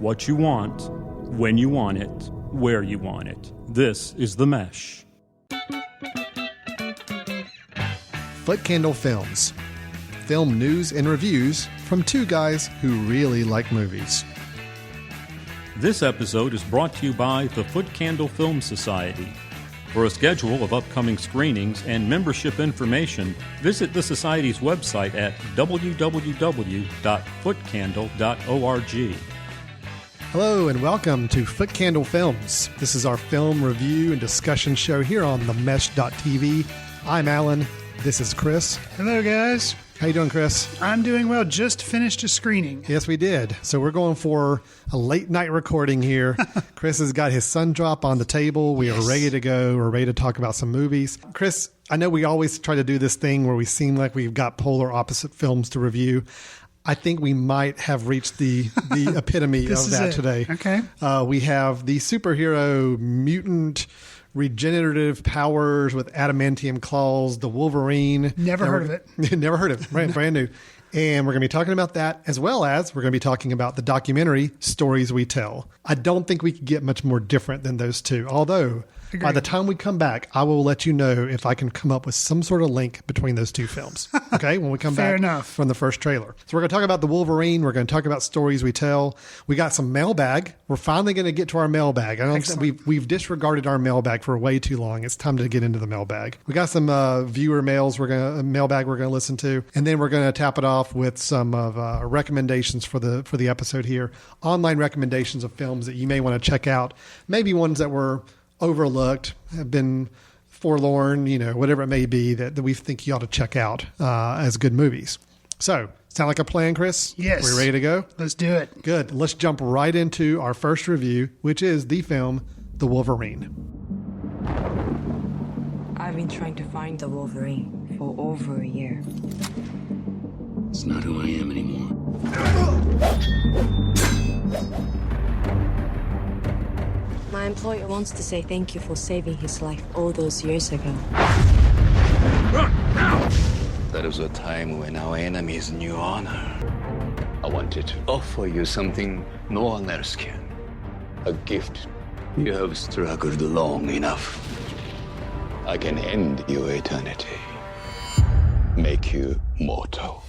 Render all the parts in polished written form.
what you want, when you want it, where you want it. This is The Mesh. Footcandle Films. Film news and reviews from two guys who really like movies. This episode is brought to you by the Footcandle Film Society. For a schedule of upcoming screenings and membership information, visit the Society's website at www.footcandle.org. Hello and welcome to Footcandle Films. This is our film review and discussion show here on themesh.tv. I'm Alan. This is Chris. Hello, guys. How you doing, Chris? I'm doing well. Just finished a screening. Yes, we did. So we're going for a late night recording here. Chris has got his sun drop on the table. We are ready to go. We're ready to talk about some movies. Chris, I know we always try to do this thing where we seem like we've got polar opposite films to review. I think we might have reached the epitome of that today. Okay. We have the superhero mutant regenerative powers with adamantium claws, the Wolverine. Never heard of it. Never heard of it. Right, brand new. And we're going to be talking about that, as well as we're going to be talking about the documentary Stories We Tell. I don't think we could get much more different than those two, although by the time we come back, I will let you know if I can come up with some sort of link between those two films. Okay, when we come Fair back enough. from the first trailer. So we're going to talk about the Wolverine. We're going to talk about Stories We Tell. We got some mailbag. We're finally going to get to our mailbag. I don't we've disregarded our mailbag for way too long. It's time to get into the mailbag. We got some viewer mails. We're going to listen to, and then we're going to tap it off with some of recommendations for the episode here. Online recommendations of films that you may want to check out. Maybe ones that were overlooked, have been forlorn, whatever it may be that we think you ought to check out as good movies. So, sound like a plan, Chris? Yes. We ready to go? Let's do it. Good. Let's jump right into our first review, which is the film, The Wolverine. I've been trying to find the Wolverine for over a year. It's not who I am anymore. My employer wants to say thank you for saving his life all those years ago. That was a time when our enemies knew honor. I wanted to offer you something no one else can. A gift. You have struggled long enough. I can end your eternity. Make you mortal.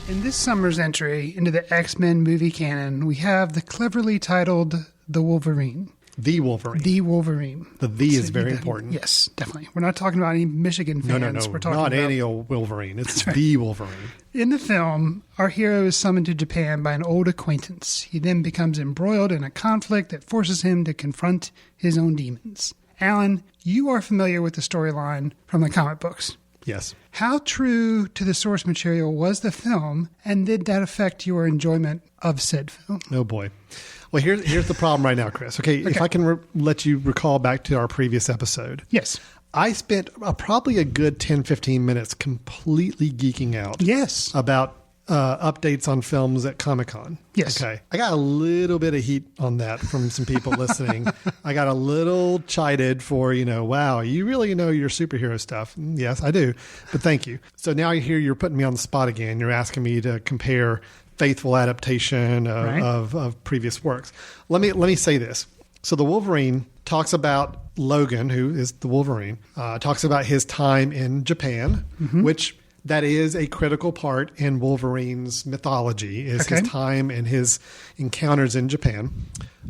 In this summer's entry into the X-Men movie canon, we have the cleverly titled The Wolverine. The Wolverine. The Wolverine. The is very important. Yes, definitely. We're not talking about any Michigan fans. No. We're talking not about any old Wolverine. It's right. The Wolverine. In the film, our hero is summoned to Japan by an old acquaintance. He then becomes embroiled in a conflict that forces him to confront his own demons. Alan, you are familiar with the storyline from the comic books. Yes. How true to the source material was the film, and did that affect your enjoyment of said film? Oh, boy. Well, here's the problem right now, Chris. Okay. If I can let you recall back to our previous episode. Yes. I spent probably a good 10, 15 minutes completely geeking out. Yes. About updates on films at Comic-Con. Yes. Okay. I got a little bit of heat on that from some people listening. I got a little chided for, wow, you really know your superhero stuff. Yes, I do. But thank you. So now you're putting me on the spot again. You're asking me to compare faithful adaptation of previous works. Let me say this. So the Wolverine talks about Logan, who is the Wolverine, talks about his time in Japan, which that is a critical part in Wolverine's mythology, is his time and his encounters in Japan.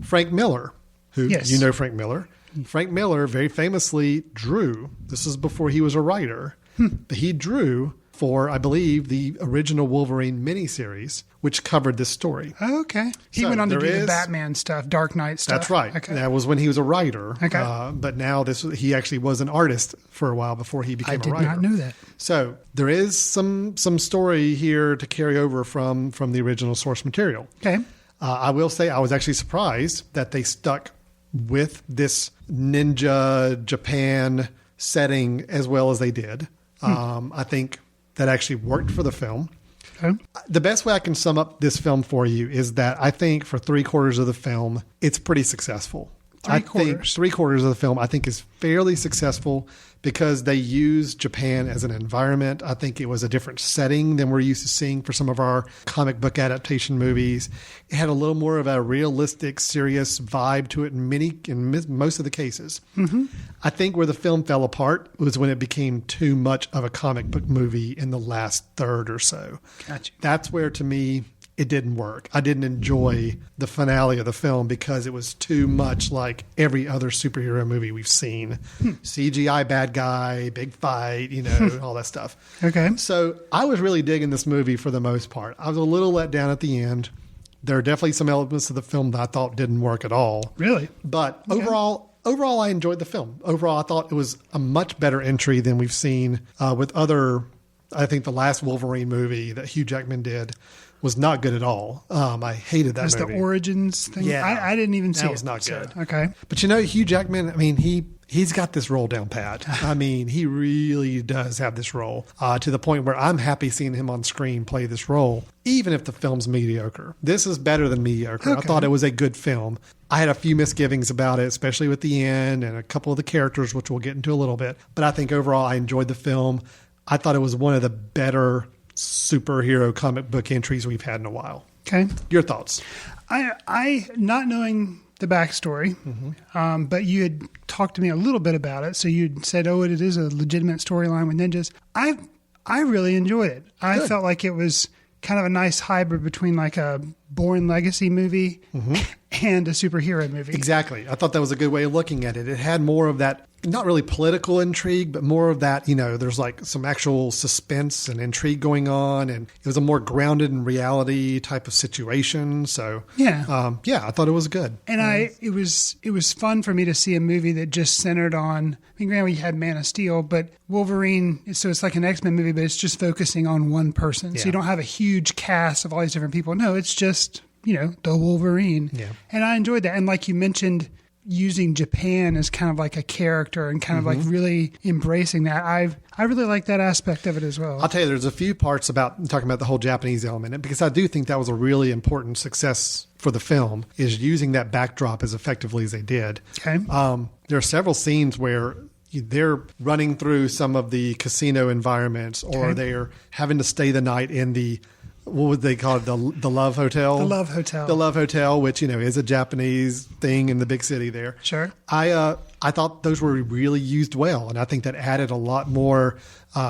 Frank Miller, who you know Frank Miller. Frank Miller very famously drew, this is before he was a writer, but he drew for, I believe, the original Wolverine miniseries, which covered this story. Oh, okay. He went on to do the Batman stuff, Dark Knight stuff. That's right. Okay. That was when he was a writer. Okay. But now he actually was an artist for a while before he became a writer. I did not know that. So there is some story here to carry over from the original source material. Okay. I will say I was actually surprised that they stuck with this ninja Japan setting as well as they did. I think that actually worked for the film. Okay. The best way I can sum up this film for you is that I think for 3/4 of the film, it's pretty successful. think three-quarters of the film, I think, is fairly successful because they used Japan as an environment. I think it was a different setting than we're used to seeing for some of our comic book adaptation movies. It had a little more of a realistic, serious vibe to it in most of the cases. Mm-hmm. I think where the film fell apart was when it became too much of a comic book movie in the last third or so. Gotcha. That's where, to me, it didn't work. I didn't enjoy the finale of the film because it was too much like every other superhero movie we've seen. CGI bad guy, big fight, all that stuff. Okay. So I was really digging this movie for the most part. I was a little let down at the end. There are definitely some elements of the film that I thought didn't work at all. Really? But overall, I enjoyed the film. Overall, I thought it was a much better entry than we've seen with other. I think the last Wolverine movie that Hugh Jackman did was not good at all. I hated that movie. The Origins thing? Yeah. I didn't even see it. That was not good. Okay. But Hugh Jackman, he's got this role down pat. He really does have this role to the point where I'm happy seeing him on screen play this role, even if the film's mediocre. This is better than mediocre. Okay. I thought it was a good film. I had a few misgivings about it, especially with the end and a couple of the characters, which we'll get into a little bit. But I think overall I enjoyed the film. I thought it was one of the better superhero comic book entries we've had in a while. Okay. Your thoughts? I not knowing the backstory, but you had talked to me a little bit about it. So you'd said, it is a legitimate storyline with ninjas. I really enjoyed it. I felt like it was kind of a nice hybrid between like a Bourne Legacy movie and a superhero movie. Exactly. I thought that was a good way of looking at it. It had more of that, not really political intrigue, but more of that, there's like some actual suspense and intrigue going on. And it was a more grounded in reality type of situation. So I thought it was good. And it was fun for me to see a movie that just centered on, granted we had Man of Steel, but Wolverine, so it's like an X-Men movie, but it's just focusing on one person. Yeah. So you don't have a huge cast of all these different people. No, it's just, the Wolverine. Yeah. And I enjoyed that. And like you mentioned, using Japan as kind of like a character and kind of like really embracing that. I really like that aspect of it as well. I'll tell you, there's a few parts about talking about the whole Japanese element, because I do think that was a really important success for the film, is using that backdrop as effectively as they did. Okay. There are several scenes where they're running through some of the casino environments, or they're having to stay the night in the, what would they call it? The Love Hotel? The Love Hotel. The Love Hotel, which, is a Japanese thing in the big city there. Sure. I thought those were really used well, and I think that added a lot more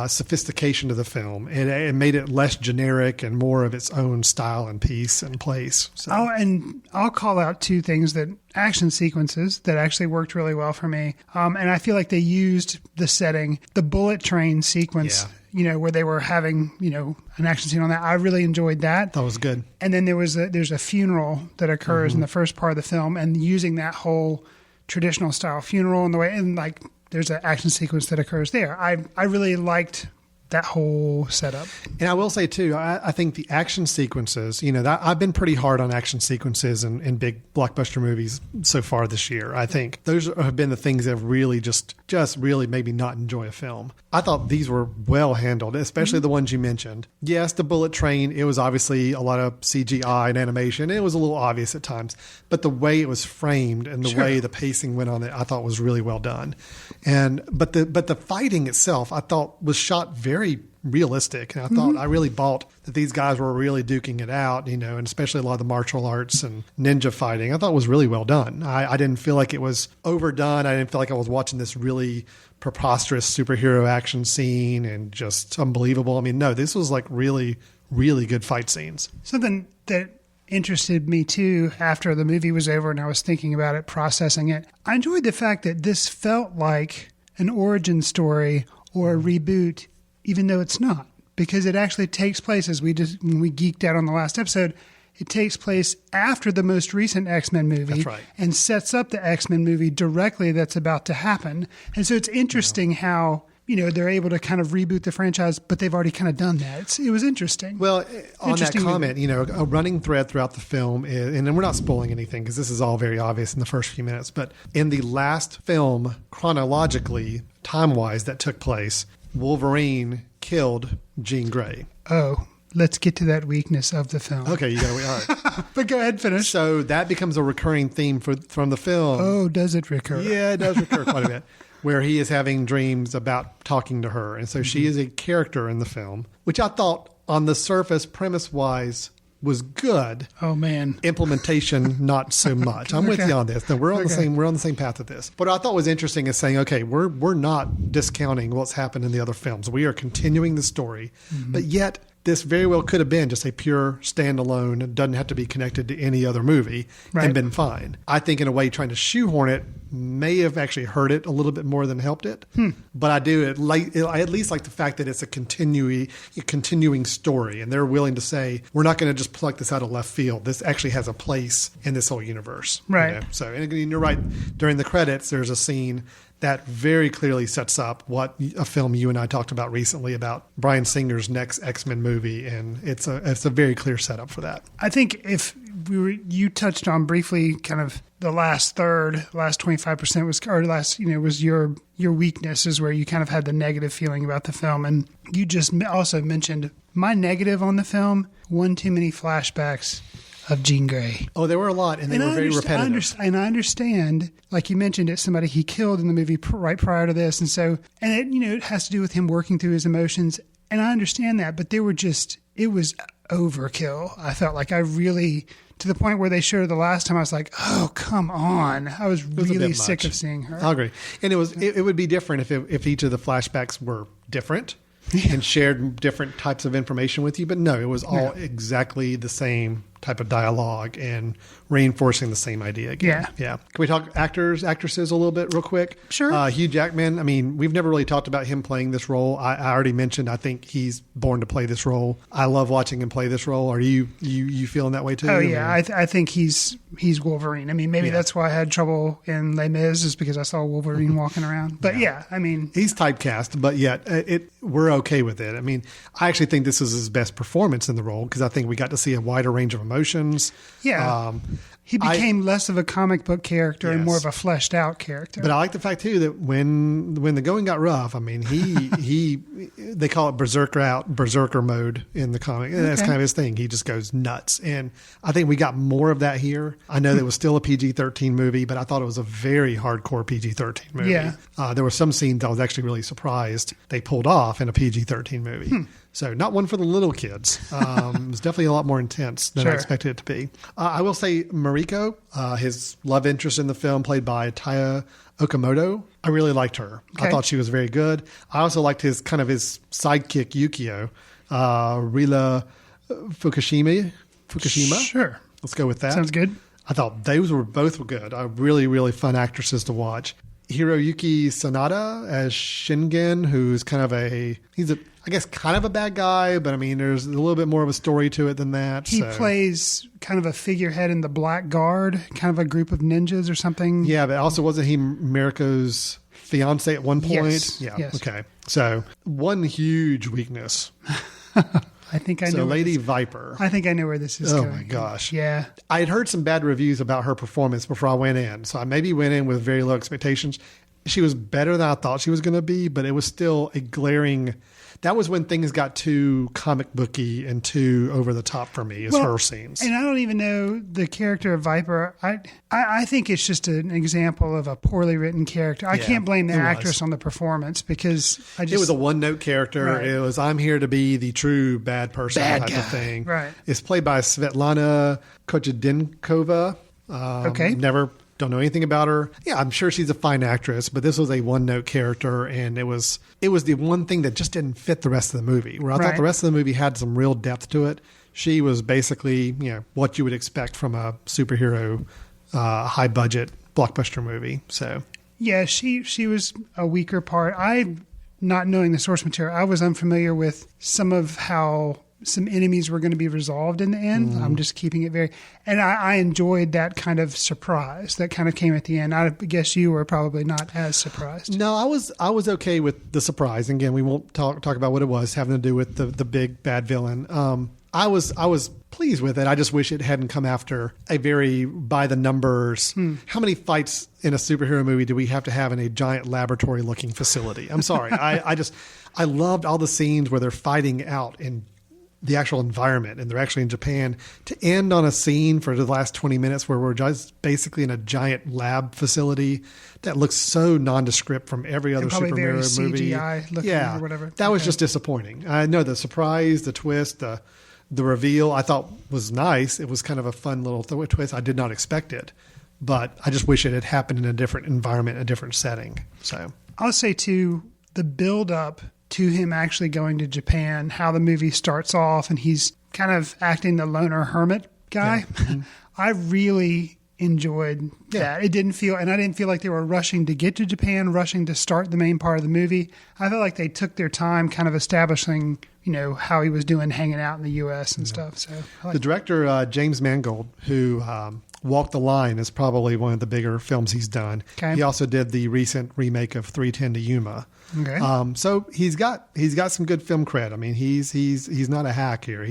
sophistication to the film. It made it less generic and more of its own style and piece and place. So. I'll call out two things, that action sequences that actually worked really well for me. And I feel like they used the setting, the bullet train sequence. Yeah. Where they were having, an action scene on that. I really enjoyed that. That was good. And then there's a funeral that occurs in the first part of the film, and using that whole traditional style funeral and the way, and like there's an action sequence that occurs there. I really liked that whole setup. And I will say too, I think the action sequences, I've been pretty hard on action sequences in big blockbuster movies so far this year. I think those have been the things that have really just really made me not enjoy a film. I thought these were well handled, especially the ones you mentioned. Yes, the bullet train, it was obviously a lot of CGI and animation. It was a little obvious at times, but the way it was framed and the way the pacing went on it, I thought was really well done. But the fighting itself, I thought was shot very realistic. And I thought I really bought that these guys were really duking it out, and especially a lot of the martial arts and ninja fighting, I thought was really well done. I didn't feel like it was overdone. I didn't feel like I was watching this really preposterous superhero action scene and just unbelievable. No, this was like really, really good fight scenes. Something that interested me too after the movie was over and I was thinking about it, processing it. I enjoyed the fact that this felt like an origin story or a reboot, even though it's not, because it actually takes place, as when we geeked out on the last episode, it takes place after the most recent X-Men movie. That's right. And sets up the X-Men movie directly that's about to happen. And so it's interesting how, they're able to kind of reboot the franchise, but they've already kind of done that. It was interesting. Well, on that comment, a running thread throughout the film, and then we're not spoiling anything because this is all very obvious in the first few minutes, but in the last film, chronologically, time-wise, that took place, Wolverine killed Jean Grey. Oh, let's get to that weakness of the film. Okay, you got to all right. But go ahead, finish. So that becomes a recurring theme from the film. Oh, does it recur? Yeah, it does recur quite a bit. Where he is having dreams about talking to her. And so she is a character in the film, which I thought on the surface, premise-wise, was good. Oh, man. Implementation, not so much. I'm with you on this. No, we're on the same path with this. What I thought was interesting is saying, okay, we're not discounting what's happened in the other films. We are continuing the story, but yet this very well could have been just a pure standalone. It doesn't have to be connected to any other movie and been fine. I think in a way trying to shoehorn it may have actually hurt it a little bit more than helped it. But I at least like the fact that it's a continuing story, and they're willing to say, we're not going to just pluck this out of left field. This actually has a place in this whole universe. Right. You know? So, and you're right. During the credits, there's a scene that very clearly sets up what a film you and I talked about recently about Bryan Singer's next X-Men movie, and it's a very clear setup for that. I think if you touched on briefly kind of the last 25% was your weaknesses where you kind of had the negative feeling about the film, and you just also mentioned my negative on the film, one too many flashbacks of Jean Grey. Oh, there were a lot, and they were very repetitive. I understand, like you mentioned, it's somebody he killed in the movie right prior to this, and so, and it has to do with him working through his emotions, and I understand that, but it was overkill. I felt like to the point where they showed her the last time, I was like, oh, come on. I was really sick of seeing her. I agree. And it would be different if each of the flashbacks were different and shared different types of information with you. But no, it was all exactly the same type of dialogue and reinforcing the same idea again. Yeah. Can we talk actresses a little bit real quick? Sure. Hugh Jackman, I mean, we've never really talked about him playing this role. I already mentioned, I think he's born to play this role. I love watching him play this role. Are you feeling that way too? Oh, yeah. I think he's Wolverine. I mean, maybe that's why I had trouble in Les Mis, is because I saw Wolverine walking around. But I mean, he's typecast, but yet we're okay with it. I mean, I actually think this is his best performance in the role, because I think we got to see a wider range of emotions. Yeah. He became less of a comic book character and more of a fleshed out character. But I like the fact too that when the going got rough, I mean, they call it berserker mode in the comic. And that's kind of his thing. He just goes nuts. And I think we got more of that here. I know that it was still a PG-13 movie, but I thought it was a very hardcore PG-13 movie. Yeah. There were some scenes I was actually really surprised they pulled off in a PG-13 movie. So not one for the little kids. It was definitely a lot more intense than I expected it to be. I will say Mariko, his love interest in the film, played by Taya Okamoto. I really liked her. I thought she was very good. I also liked his sidekick Yukio, Rila Fukushima. Sure. Let's go with that. Sounds good. I thought those were both good. Really, really fun actresses to watch. Hiroyuki Sanada as Shingen, who's kind of a bad guy, but I mean, there's a little bit more of a story to it than that. He plays kind of a figurehead in the Black Guard, kind of a group of ninjas or something. Yeah, but also wasn't he Mariko's fiance at one point? Yes. Yeah. Yes. Okay. So one huge weakness. I think I know. Lady Viper. I think I know where this is going. Oh my gosh. Yeah. I had heard some bad reviews about her performance before I went in. So I maybe went in with very low expectations. She was better than I thought she was going to be, but it was still a glaring. That was when things got too comic booky and too over the top for me, her scenes. And I don't even know the character of Viper. I think it's just an example of a poorly written character. I can't blame the actress on the performance, because it was a one-note character. Right. It was, I'm here to be the true bad person type of thing. Right. It's played by Svetlana Kochedenkova. Don't know anything about her. Yeah, I'm sure she's a fine actress, but this was a one-note character, and it was the one thing that just didn't fit the rest of the movie. Where I thought the rest of the movie had some real depth to it. She was basically, what you would expect from a superhero, high-budget blockbuster movie. So yeah, she was a weaker part. Not knowing the source material, I was unfamiliar with some of how some enemies were going to be resolved in the end. I'm just keeping it and I enjoyed that kind of surprise that kind of came at the end. I guess you were probably not as surprised. No, I was okay with the surprise. And again, we won't talk about what it was having to do with the big bad villain. I was pleased with it. I just wish it hadn't come after a very by the numbers. How many fights in a superhero movie do we have to have in a giant laboratory looking facility? I'm sorry. I loved all the scenes where they're fighting out in the actual environment, and they're actually in Japan, to end on a scene for the last 20 minutes where we're just basically in a giant lab facility that looks so nondescript from every other probably superhero very movie. CGI looking or whatever. That was just disappointing. I know the surprise, the twist, the reveal I thought was nice. It was kind of a fun little twist. I did not expect it, but I just wish it had happened in a different environment, a different setting. So I'll say too, the build up to him actually going to Japan, how the movie starts off and he's kind of acting the loner hermit guy. Yeah. I really enjoyed that. It didn't feel, and I didn't feel like they were rushing to get to Japan, rushing to start the main part of the movie. I felt like they took their time kind of establishing, how he was doing hanging out in the U.S. and stuff. So the director, James Mangold, who Walk the Line is probably one of the bigger films he's done. Okay. He also did the recent remake of 3:10 to Yuma. Okay. So he's got some good film cred. I mean, he's not a hack here.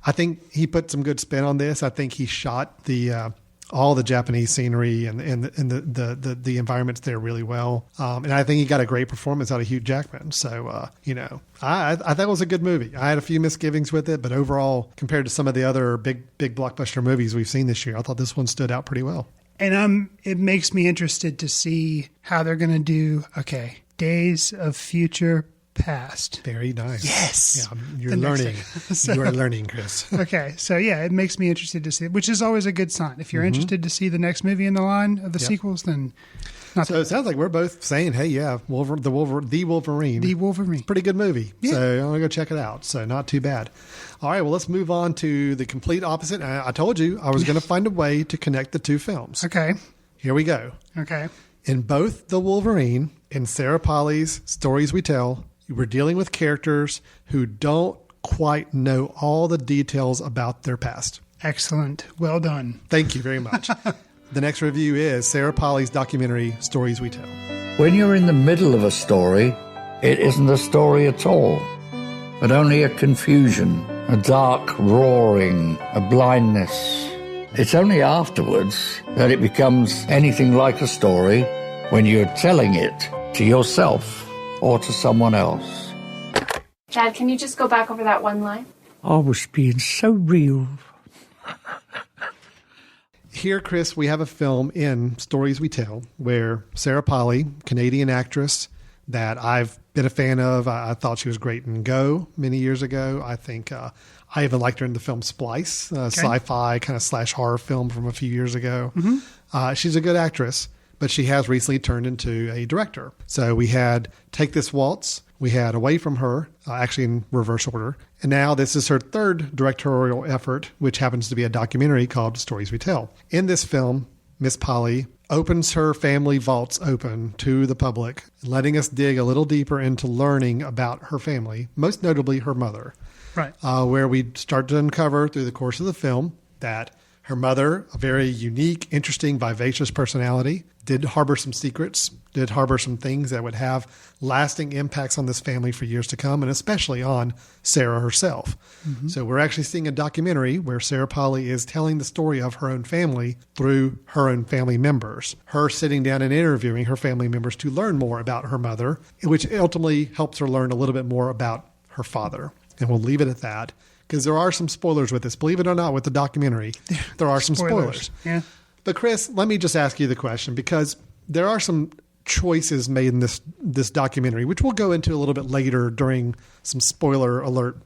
I think he put some good spin on this. I think he shot all the Japanese scenery and the environments there really well. And I think he got a great performance out of Hugh Jackman. So, I thought it was a good movie. I had a few misgivings with it, but overall, compared to some of the other big blockbuster movies we've seen this year, I thought this one stood out pretty well. And it makes me interested to see how they're going to do, Days of Future Past. Very nice. Yes. Yeah, you're learning. You are learning, Chris. Okay. So, it makes me interested to see it, which is always a good sign. If you're interested to see the next movie in the line of the sequels, then... So it sounds like we're both saying, hey, the Wolverine. The Wolverine. Pretty good movie. Yeah. So I'm going to go check it out. So not too bad. All right, well, let's move on to the complete opposite. I told you I was going to find a way to connect the two films. Okay. Here we go. Okay. In both The Wolverine and Sarah Polley's Stories We Tell, we're dealing with characters who don't quite know all the details about their past. Excellent. Well done. Thank you very much. The next review is Sarah Polley's documentary, Stories We Tell. When you're in the middle of a story, it isn't a story at all, but only a confusion, a dark roaring, a blindness. It's only afterwards that it becomes anything like a story, when you're telling it to yourself or to someone else. Dad, can you just go back over that one line? I was being so real. Here, Chris, we have a film in Stories We Tell where Sarah Polley, Canadian actress that I've been a fan of. I thought she was great in Go many years ago. I think I even liked her in the film Splice, sci-fi kind of / horror film from a few years ago. Mm-hmm. She's a good actress, but she has recently turned into a director. So we had Take This Waltz. We had Away From Her, actually in reverse order. And now this is her third directorial effort, which happens to be a documentary called Stories We Tell. In this film, Miss Polley opens her family vaults open to the public, letting us dig a little deeper into learning about her family, most notably her mother. Right. Where we start to uncover through the course of the film that her mother, a very unique, interesting, vivacious personality, did harbor some secrets, did harbor some things that would have lasting impacts on this family for years to come, and especially on Sarah herself. Mm-hmm. So we're actually seeing a documentary where Sarah Polley is telling the story of her own family through her own family members. Her sitting down and interviewing her family members to learn more about her mother, which ultimately helps her learn a little bit more about her father. And we'll leave it at that, because there are some spoilers with this. Believe it or not, with the documentary, there are some spoilers. Yeah. But Chris, let me just ask you the question, because there are some choices made in this documentary, which we'll go into a little bit later during some spoiler alert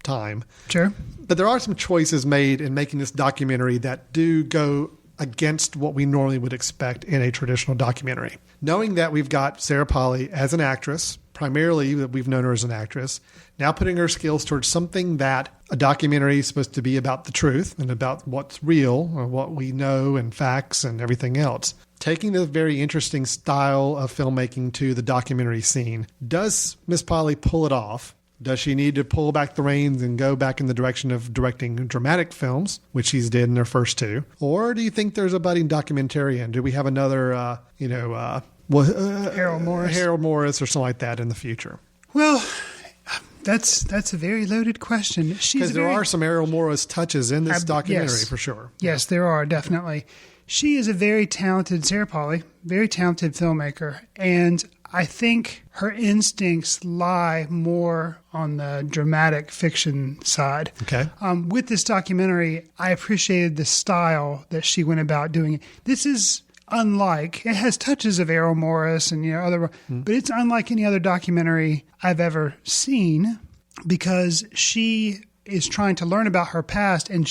time. Sure. But there are some choices made in making this documentary that do go against what we normally would expect in a traditional documentary. Knowing that we've got Sarah Polley as an actress, primarily that we've known her as an actress, now putting her skills towards something that a documentary is supposed to be about the truth and about what's real or what we know and facts and everything else. Taking the very interesting style of filmmaking to the documentary scene, does Miss Polley pull it off? Does she need to pull back the reins and go back in the direction of directing dramatic films, which she's did in her first two? Or do you think there's a budding documentarian? Do we have another, Harold Morris or something like that in the future? Well, that's a very loaded question. Because there are some Harold Morris touches in this documentary for sure. Yes, there are, definitely. She is a very talented, Sarah Polley, very talented filmmaker. And I think her instincts lie more on the dramatic fiction side. Okay. With this documentary, I appreciated the style that she went about doing it. This is unlike, it has touches of Errol Morris and other, but it's unlike any other documentary I've ever seen, because she is trying to learn about her past, and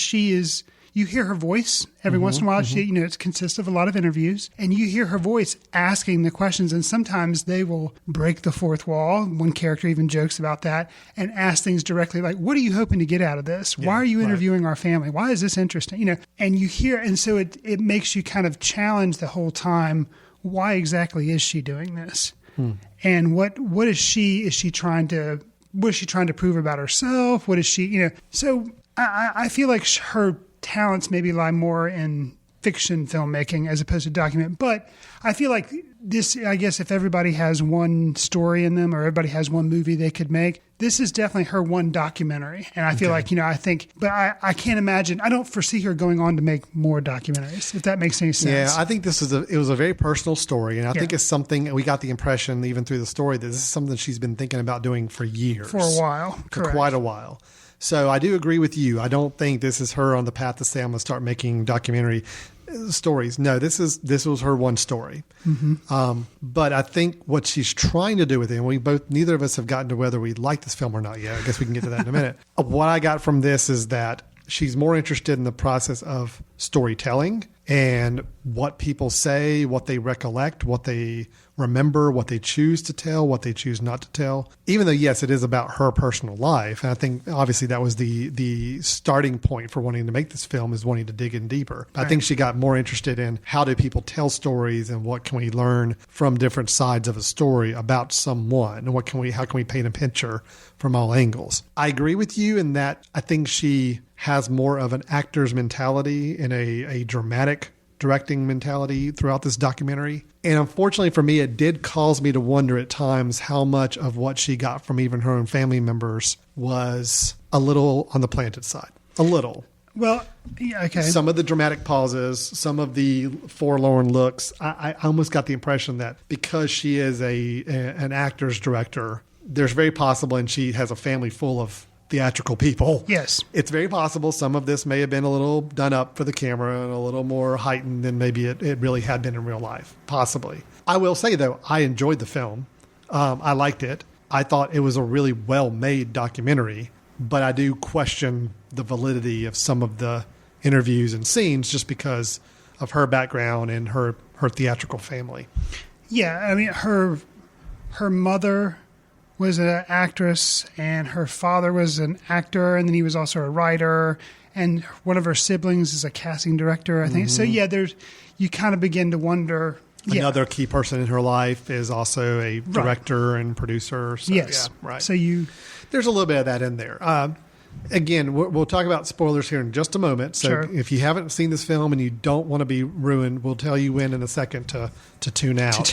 you hear her voice every once in a while. It consists of a lot of interviews, and you hear her voice asking the questions, and sometimes they will break the fourth wall. One character even jokes about that and ask things directly, like, what are you hoping to get out of this? Why are you interviewing our family? Why is this interesting? And you hear, and so it makes you kind of challenge the whole time, why exactly is she doing this? And what is she trying to prove about herself? What is she, so I feel like her talents maybe lie more in fiction filmmaking as opposed to document. But I feel like this, I guess if everybody has one story in them or everybody has one movie they could make, this is definitely her one documentary. And I feel like, but I can't imagine, I don't foresee her going on to make more documentaries, if that makes any sense. Yeah, I think it was a very personal story. And I think it's something, we got the impression even through the story that this is something she's been thinking about doing for years. For a while. For quite a while. So I do agree with you. I don't think this is her on the path to say, I'm going to start making documentary stories. No, this was her one story. But I think what she's trying to do with it, and neither of us have gotten to whether we like this film or not yet. I guess we can get to that in a minute. What I got from this is that she's more interested in the process of storytelling and what people say, what they recollect, what they remember, what they choose to tell, what they choose not to tell. Even though, yes, it is about her personal life. And I think obviously that was the starting point for wanting to make this film, is wanting to dig in deeper. I think she got more interested in how do people tell stories and what can we learn from different sides of a story about someone, and how can we paint a picture from all angles. I agree with you in that I think she has more of an actor's mentality and a dramatic directing mentality throughout this documentary. And unfortunately for me, it did cause me to wonder at times how much of what she got from even her own family members was a little on the planted side. A little. Well, yeah, okay. Some of the dramatic pauses, some of the forlorn looks, I almost got the impression that because she is an actor's director, there's very possible, and she has a family full of theatrical people. Yes. It's very possible some of this may have been a little done up for the camera and a little more heightened than maybe it really had been in real life. Possibly. I will say, though, I enjoyed the film. I liked it. I thought it was a really well-made documentary, but I do question the validity of some of the interviews and scenes just because of her background and her theatrical family. Yeah, I mean, her mother was an actress, and her father was an actor, and then he was also a writer, and one of her siblings is a casting director, I think. So yeah, you kind of begin to wonder. Another key person in her life is also a director and producer. So, yes. Yeah, right. So there's a little bit of that in there. Again, we'll talk about spoilers here in just a moment. So if you haven't seen this film and you don't want to be ruined, we'll tell you when in a second to tune out.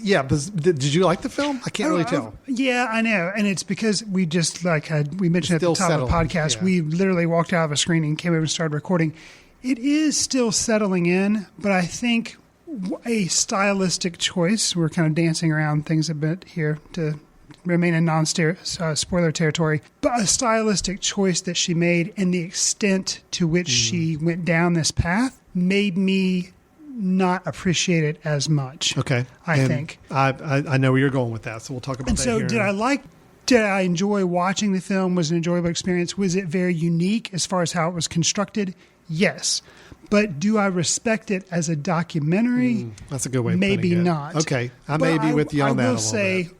Yeah, but did you like the film? I can't really tell. Yeah, I know. And it's because we just, we mentioned at the top of the podcast, we literally walked out of a screening, came over and started recording. It is still settling in, but I think a stylistic choice, we're kind of dancing around things a bit here to remain in non-spoiler territory, but a stylistic choice that she made and the extent to which she went down this path made me not appreciate it as much. Okay. I think. I know where you're going with that, so we'll talk about that here. And so did I enjoy watching the film? Was it an enjoyable experience? Was it very unique as far as how it was constructed? Yes. But do I respect it as a documentary? That's a good way of maybe putting it. Not. Okay. I may be with you on that a little bit.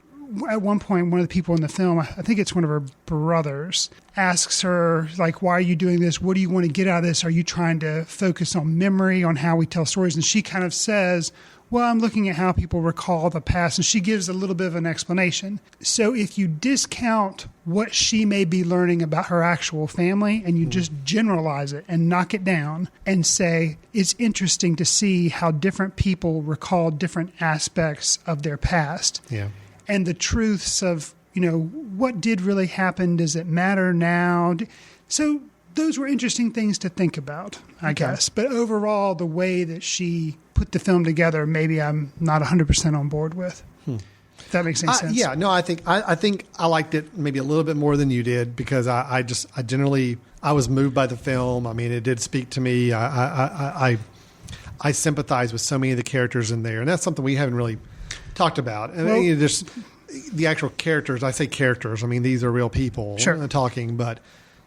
At one point, one of the people in the film, I think it's one of her brothers, asks her, why are you doing this? What do you want to get out of this? Are you trying to focus on memory, on how we tell stories? And she kind of says, well, I'm looking at how people recall the past. And she gives a little bit of an explanation. So if you discount what she may be learning about her actual family and you just generalize it and knock it down and say, it's interesting to see how different people recall different aspects of their past. Yeah. And the truths of, what did really happen? Does it matter now? So those were interesting things to think about, I guess. But overall, the way that she put the film together, maybe I'm not 100% on board with. If that makes any sense. Yeah, no, I think I liked it maybe a little bit more than you did because I generally was moved by the film. I mean, it did speak to me. I sympathize with so many of the characters in there, and that's something we haven't really talked about. And just the actual characters. I say characters. I mean, these are real people talking, but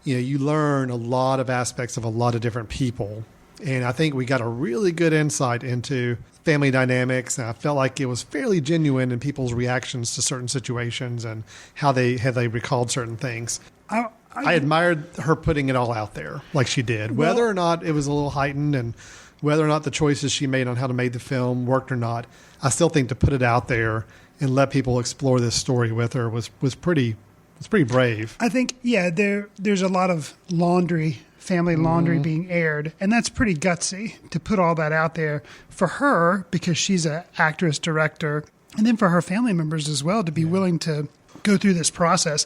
you learn a lot of aspects of a lot of different people. And I think we got a really good insight into family dynamics. And I felt like it was fairly genuine in people's reactions to certain situations and how they recalled certain things. I admired her putting it all out there like she did, whether or not it was a little heightened and whether or not the choices she made on how to make the film worked or not. I still think to put it out there and let people explore this story with her was pretty brave. I think, there's a lot of family laundry being aired, and that's pretty gutsy to put all that out there for her because she's an actress, director, and then for her family members as well to be willing to go through this process.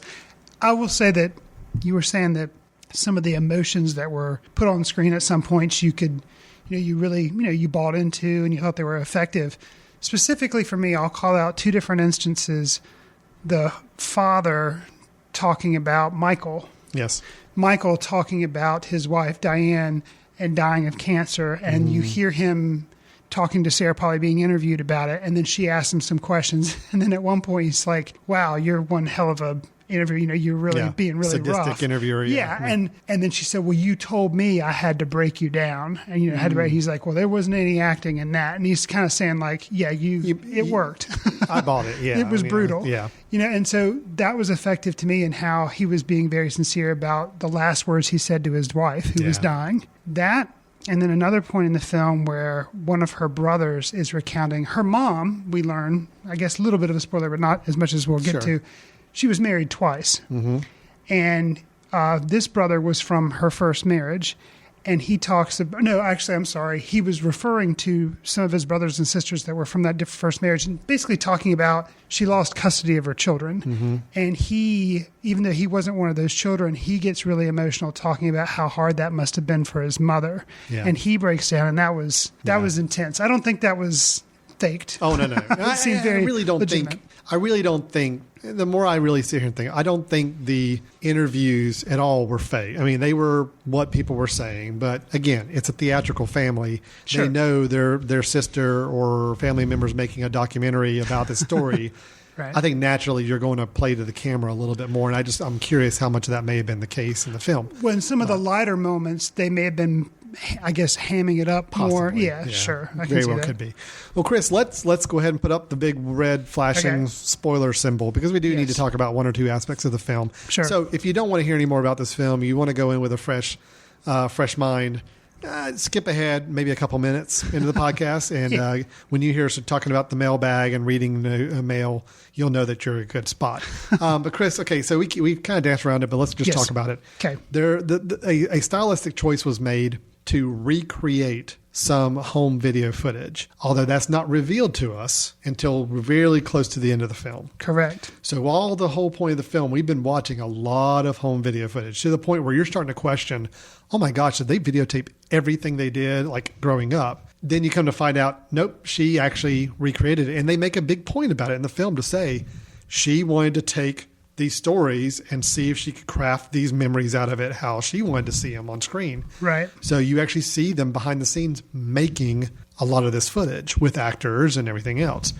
I will say that you were saying that some of the emotions that were put on screen at some points you could, you really, you bought into and you thought they were effective. Specifically for me, I'll call out two different instances. The father talking about Michael. Yes. Michael talking about his wife, Diane, and dying of cancer. And you hear him talking to Sarah Polley being interviewed about it. And then she asks him some questions. And then at one point he's like, wow, you're one hell of a interview. You're really being really sadistic rough. Interviewer. Yeah. And then she said, well, you told me I had to break you down. And, had to break. He's like, well, there wasn't any acting in that. And he's kind of saying like, it worked. I bought it. Yeah. It was brutal. Yeah. And so that was effective to me in how he was being very sincere about the last words he said to his wife who was dying. That, and then another point in the film where one of her brothers is recounting her mom, we learn, I guess a little bit of a spoiler, but not as much as we'll get to. She was married twice. And this brother was from her first marriage. And he talks about, he was referring to some of his brothers and sisters that were from that first marriage and basically talking about she lost custody of her children. And he, even though he wasn't one of those children, he gets really emotional talking about how hard that must have been for his mother. And he breaks down, and that was intense. I don't think that was faked. Oh, no. I really don't think, the more I really sit here and think, I don't think the interviews at all were fake. I mean, they were what people were saying, but again, it's a theatrical family. They know their sister or family members making a documentary about this story. I think naturally you're going to play to the camera a little bit more, and I'm curious how much of that may have been the case in the film. When some of the lighter moments, they may have been, I guess, hamming it up more. Yeah, sure. I can Very see well that. Could be. Well, Chris, let's go ahead and put up the big red flashing spoiler symbol because we do need to talk about one or two aspects of the film. Sure. So if you don't want to hear any more about this film, you want to go in with a fresh mind, skip ahead maybe a couple minutes into the podcast, and when you hear us talking about the mailbag and reading the mail, you'll know that you're in a good spot. But Chris, so we kind of danced around it, but let's just talk about it. Okay. A stylistic choice was made to recreate some home video footage, although that's not revealed to us until really close to the end of the film. Correct. So the whole point of the film, we've been watching a lot of home video footage to the point where you're starting to question, oh my gosh, did they videotape everything they did like growing up? Then you come to find out, nope, she actually recreated it. And they make a big point about it in the film to say she wanted to take these stories and see if she could craft these memories out of it, how she wanted to see them on screen. Right. So you actually see them behind the scenes making a lot of this footage with actors and everything else.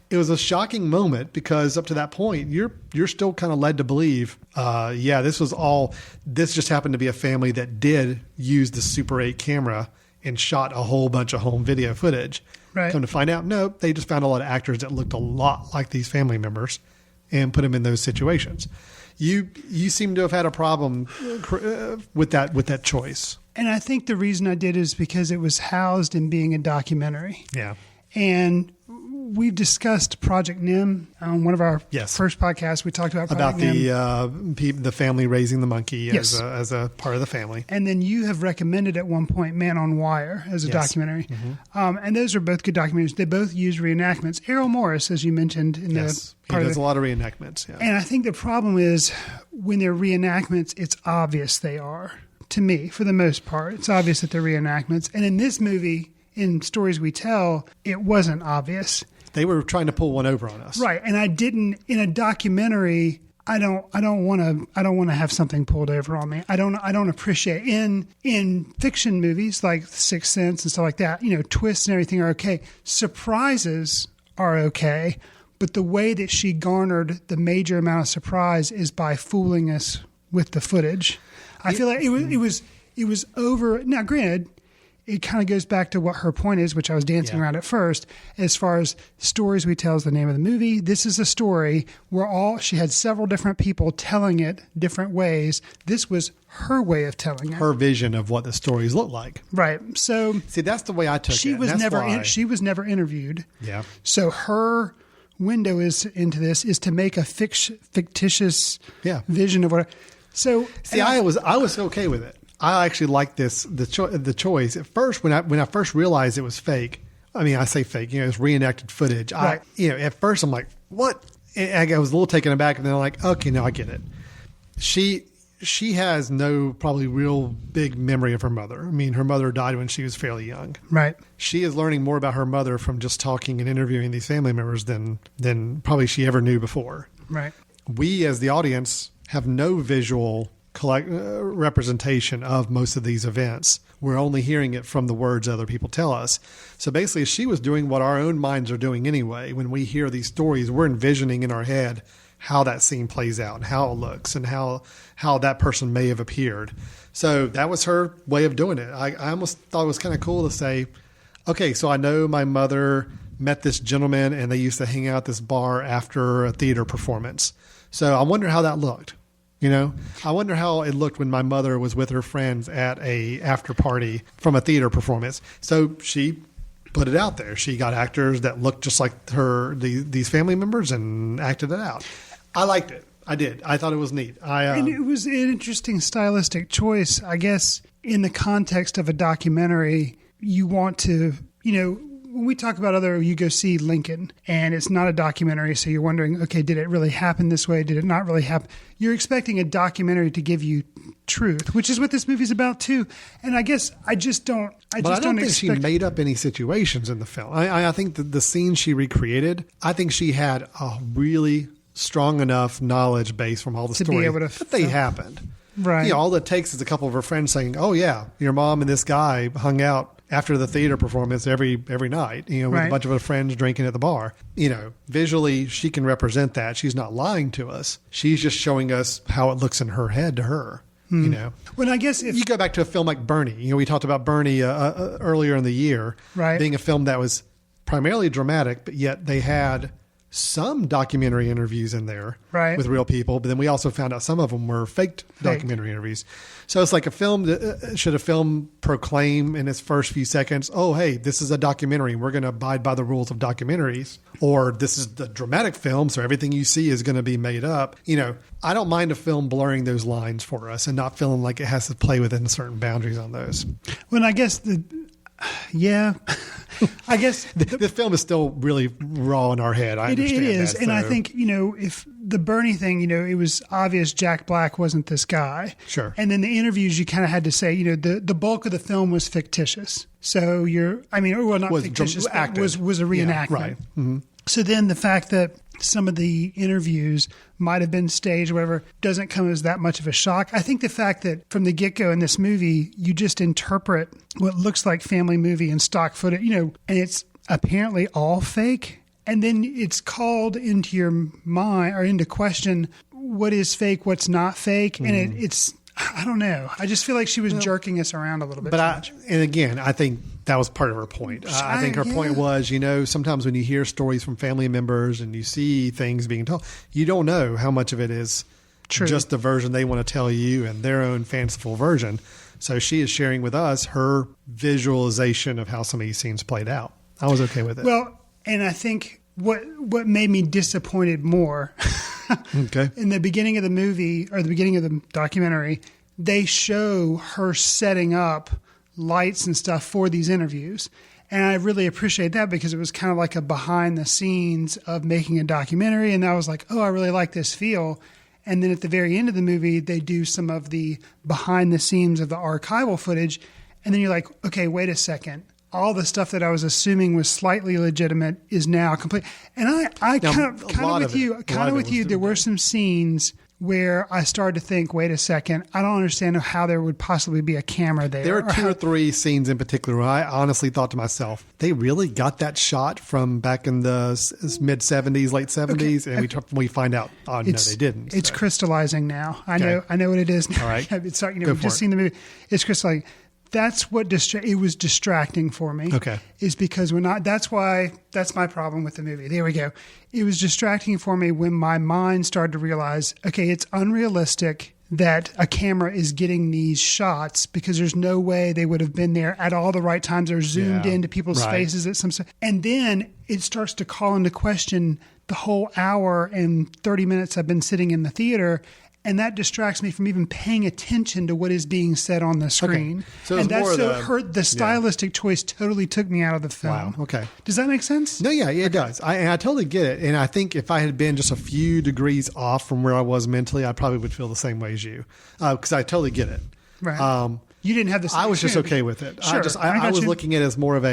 It was a shocking moment because up to that point, you're still kind of led to believe, this just happened to be a family that did use the Super 8 camera and shot a whole bunch of home video footage. Right. Come to find out, no, they just found a lot of actors that looked a lot like these family members and put them in those situations. You seem to have had a problem with that choice. And I think the reason I did is because it was housed in being a documentary. Yeah. And we've discussed Project NIM on one of our first podcasts. We talked about Project NIM. The family raising the monkey as a part of the family. And then you have recommended at one point Man on Wire as a documentary. Mm-hmm. And those are both good documentaries. They both use reenactments. Errol Morris, as you mentioned in the he does a lot of reenactments. Yeah. And I think the problem is when they're reenactments, it's obvious they are. To me, for the most part, it's obvious that they're reenactments. And in this movie, in Stories We Tell, it wasn't obvious. They were trying to pull one over on us. Right. And I didn't, in a documentary, I don't want to have something pulled over on me. I don't appreciate in fiction movies like Sixth Sense and stuff like that, twists and everything are okay. Surprises are okay. But the way that she garnered the major amount of surprise is by fooling us with the footage. I feel like it was over. Now, granted, it kind of goes back to what her point is, which I was dancing around at first. As far as Stories We Tell is the name of the movie. This is a story where she had several different people telling it different ways. This was her way of telling it. Her vision of what the stories look like. Right. So see, that's the way I took it. She was never interviewed. Yeah. So her window into this is to make a fictitious vision of what. So see, I was okay with it. I actually liked the choice at first when I first realized it was fake. I mean, I say fake, it's reenacted footage. Right. At first I'm like, what? And I was a little taken aback, and then I'm like, okay, no, I get it. She has no probably real big memory of her mother. I mean, her mother died when she was fairly young. Right. She is learning more about her mother from just talking and interviewing these family members than probably she ever knew before. Right. We, as the audience, have no visual representation of most of these events. We're only hearing it from the words other people tell us. So basically, she was doing what our own minds are doing anyway. When we hear these stories, we're envisioning in our head how that scene plays out and how it looks and how that person may have appeared. So that was her way of doing it. I almost thought it was kind of cool to say, okay, so I know my mother met this gentleman and they used to hang out at this bar after a theater performance. So I wonder how that looked. I wonder how it looked when my mother was with her friends at a after party from a theater performance. So she put it out there. She got actors that looked just like these family members and acted it out. I liked it. I did. I thought it was neat. And it was an interesting stylistic choice, I guess, in the context of a documentary. You want to, when we talk about you go see Lincoln, and it's not a documentary, so you're wondering, okay, did it really happen this way? Did it not really happen? You're expecting a documentary to give you truth, which is what this movie's about too. And I guess I don't think she made up any situations in the film. I think the scenes she recreated, I think she had a really strong enough knowledge base from all the stories that they happened. Right. All it takes is a couple of her friends saying, oh yeah, your mom and this guy hung out after the theater performance every night, with a bunch of her friends drinking at the bar. Visually, she can represent that. She's not lying to us. She's just showing us how it looks in her head to her. Well, I guess if you go back to a film like Bernie, we talked about Bernie earlier in the year, being a film that was primarily dramatic, but yet they had some documentary interviews in there with real people, but then we also found out some of them were faked documentary interviews. So it's like a film should a film proclaim in its first few seconds, oh, hey, this is a documentary. We're going to abide by the rules of documentaries, or this is the dramatic film. So everything you see is going to be made up. I don't mind a film blurring those lines for us and not feeling like it has to play within certain boundaries on those. Well, I guess I guess the film is still really raw in our head. I understand it is, that, and I think if the Bernie thing, it was obvious Jack Black wasn't this guy. Sure. And then the interviews, you kind of had to say, the bulk of the film was fictitious. So not fictitious, was a reenactment. Yeah, right. Mm-hmm. So then the fact that some of the interviews might have been staged or whatever doesn't come as that much of a shock. I think the fact that from the get-go in this movie, you just interpret what looks like family movie and stock footage, and it's apparently all fake. And then it's called into your mind or into question what is fake, what's not fake. Mm. And it's, I don't know. I just feel like she was jerking us around a little bit. And again, I think that was part of her point. I think her point was, sometimes when you hear stories from family members and you see things being told, you don't know how much of it is true, just the version they want to tell you and their own fanciful version. So she is sharing with us her visualization of how some of these scenes played out. I was okay with it. Well, and I think what made me disappointed more in the beginning of the movie or the beginning of the documentary, they show her setting up lights and stuff for these interviews. And I really appreciate that because it was kind of like a behind the scenes of making a documentary. And I was like, oh, I really like this feel. And then at the very end of the movie, they do some of the behind the scenes of the archival footage. And then you're like, okay, wait a second. all the stuff that I was assuming was slightly legitimate is now complete. And I kind of with you. There were some scenes where I started to think, wait a second, I don't understand how there would possibly be a camera there. There are 2 or 3 scenes in particular where I honestly thought to myself, they really got that shot from back in the mid-70s, late 70s, and we find out, no, they didn't. It's crystallizing now. I know what it is now. All right. It's we've just seen the movie. It's crystallizing. That's what it was distracting for me. Okay. Is because that's my problem with the movie. There we go. It was distracting for me when my mind started to realize, okay, it's unrealistic that a camera is getting these shots because there's no way they would have been there at all the right times. They're zoomed into people's faces at some. And then it starts to call into question the whole hour and 30 minutes I've been sitting in the theater. And that distracts me from even paying attention to what is being said on the screen. Okay. So and that's the stylistic choice totally took me out of the film. Wow. Okay. Does that make sense? No, yeah, it does. I totally get it. And I think if I had been just a few degrees off from where I was mentally, I probably would feel the same way as you. Because I totally get it. Right. You didn't have the same I was just okay with it. Sure. I was looking at it as more of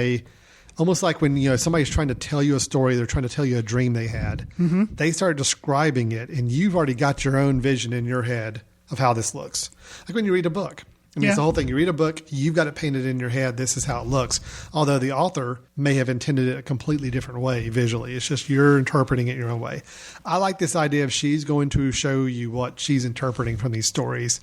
almost like when somebody's trying to tell you a story, they're trying to tell you a dream they had. Mm-hmm. They start describing it, and you've already got your own vision in your head of how this looks. Like when you read a book. I mean, it's the whole thing. You read a book, you've got it painted in your head. This is how it looks. Although the author may have intended it a completely different way visually. It's just you're interpreting it your own way. I like this idea of she's going to show you what she's interpreting from these stories.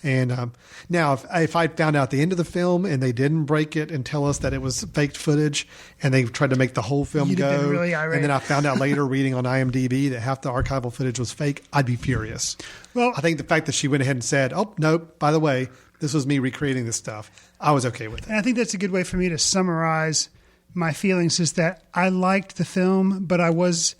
And now, if I found out at the end of the film and they didn't break it and tell us that it was faked footage and they tried to make the whole film You'd have been really irate. And then I found out later reading on IMDb that half the archival footage was fake, I'd be furious. Well, I think the fact that she went ahead and said, oh, no, by the way, this was me recreating this stuff, I was okay with it. And I think that's a good way for me to summarize my feelings is that I liked the film, but I was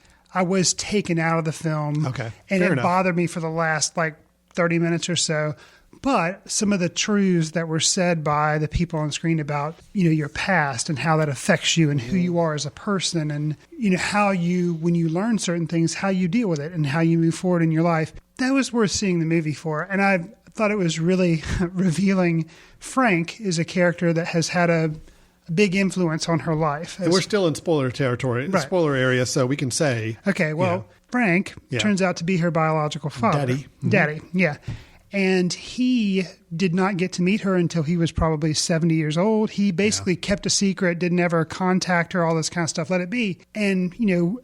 taken out of the film. Okay. And it bothered me for the last 30 minutes or so. But some of the truths that were said by the people on screen about, your past and how that affects you and who you are as a person and, how you, when you learn certain things, how you deal with it and how you move forward in your life, that was worth seeing the movie for. And I thought it was really revealing. Frank is a character that has had a big influence on her life. And we're still in spoiler territory, Right. spoiler area, so we can say. Okay, well, Frank turns out to be her biological father. Daddy. Mm-hmm. Daddy, yeah. And he did not get to meet her until he was probably 70 years old. He basically kept a secret, didn't ever contact her, all this kind of stuff, let it be. And,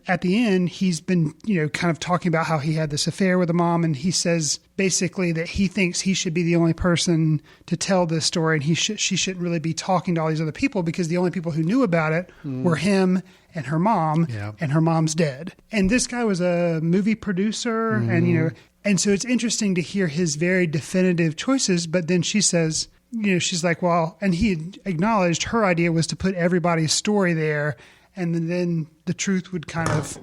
at the end, he's been, kind of talking about how he had this affair with a mom. And he says basically that he thinks he should be the only person to tell this story. And she shouldn't really be talking to all these other people because the only people who knew about it were him and her mom, and her mom's dead. And this guy was a movie producer and, and so it's interesting to hear his very definitive choices, but then she says, she's like, well, and he had acknowledged her idea was to put everybody's story there, and then the truth would kind of,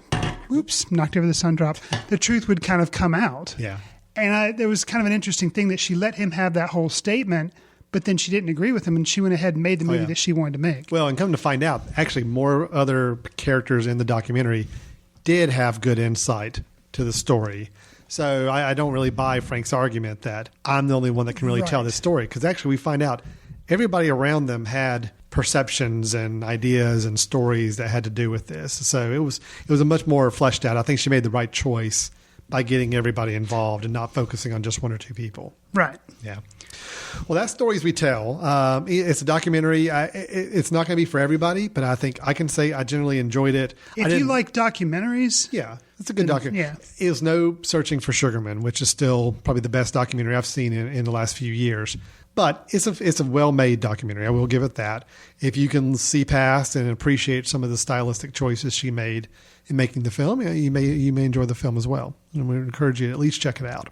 knocked over the sun drop, the truth would kind of come out. Yeah. And there was kind of an interesting thing that she let him have that whole statement, but then she didn't agree with him, and she went ahead and made the movie that she wanted to make. Well, and come to find out, actually more other characters in the documentary did have good insight to the story. So I don't really buy Frank's argument that I'm the only one that can really tell this story. Because actually we find out everybody around them had perceptions and ideas and stories that had to do with this. So it was a much more fleshed out. I think she made the right choice by getting everybody involved and not focusing on just one or two people. Right. Yeah. Well, that's Stories We Tell. It's a documentary. It's not going to be for everybody, but I think I can say I generally enjoyed it. If you like documentaries. Yeah, it's a good documentary. Yeah. It was no Searching for Sugarman, which is still probably the best documentary I've seen in the last few years. But it's a well-made documentary. I will give it that. If you can see past and appreciate some of the stylistic choices she made in making the film, you may enjoy the film as well. And we encourage you to at least check it out.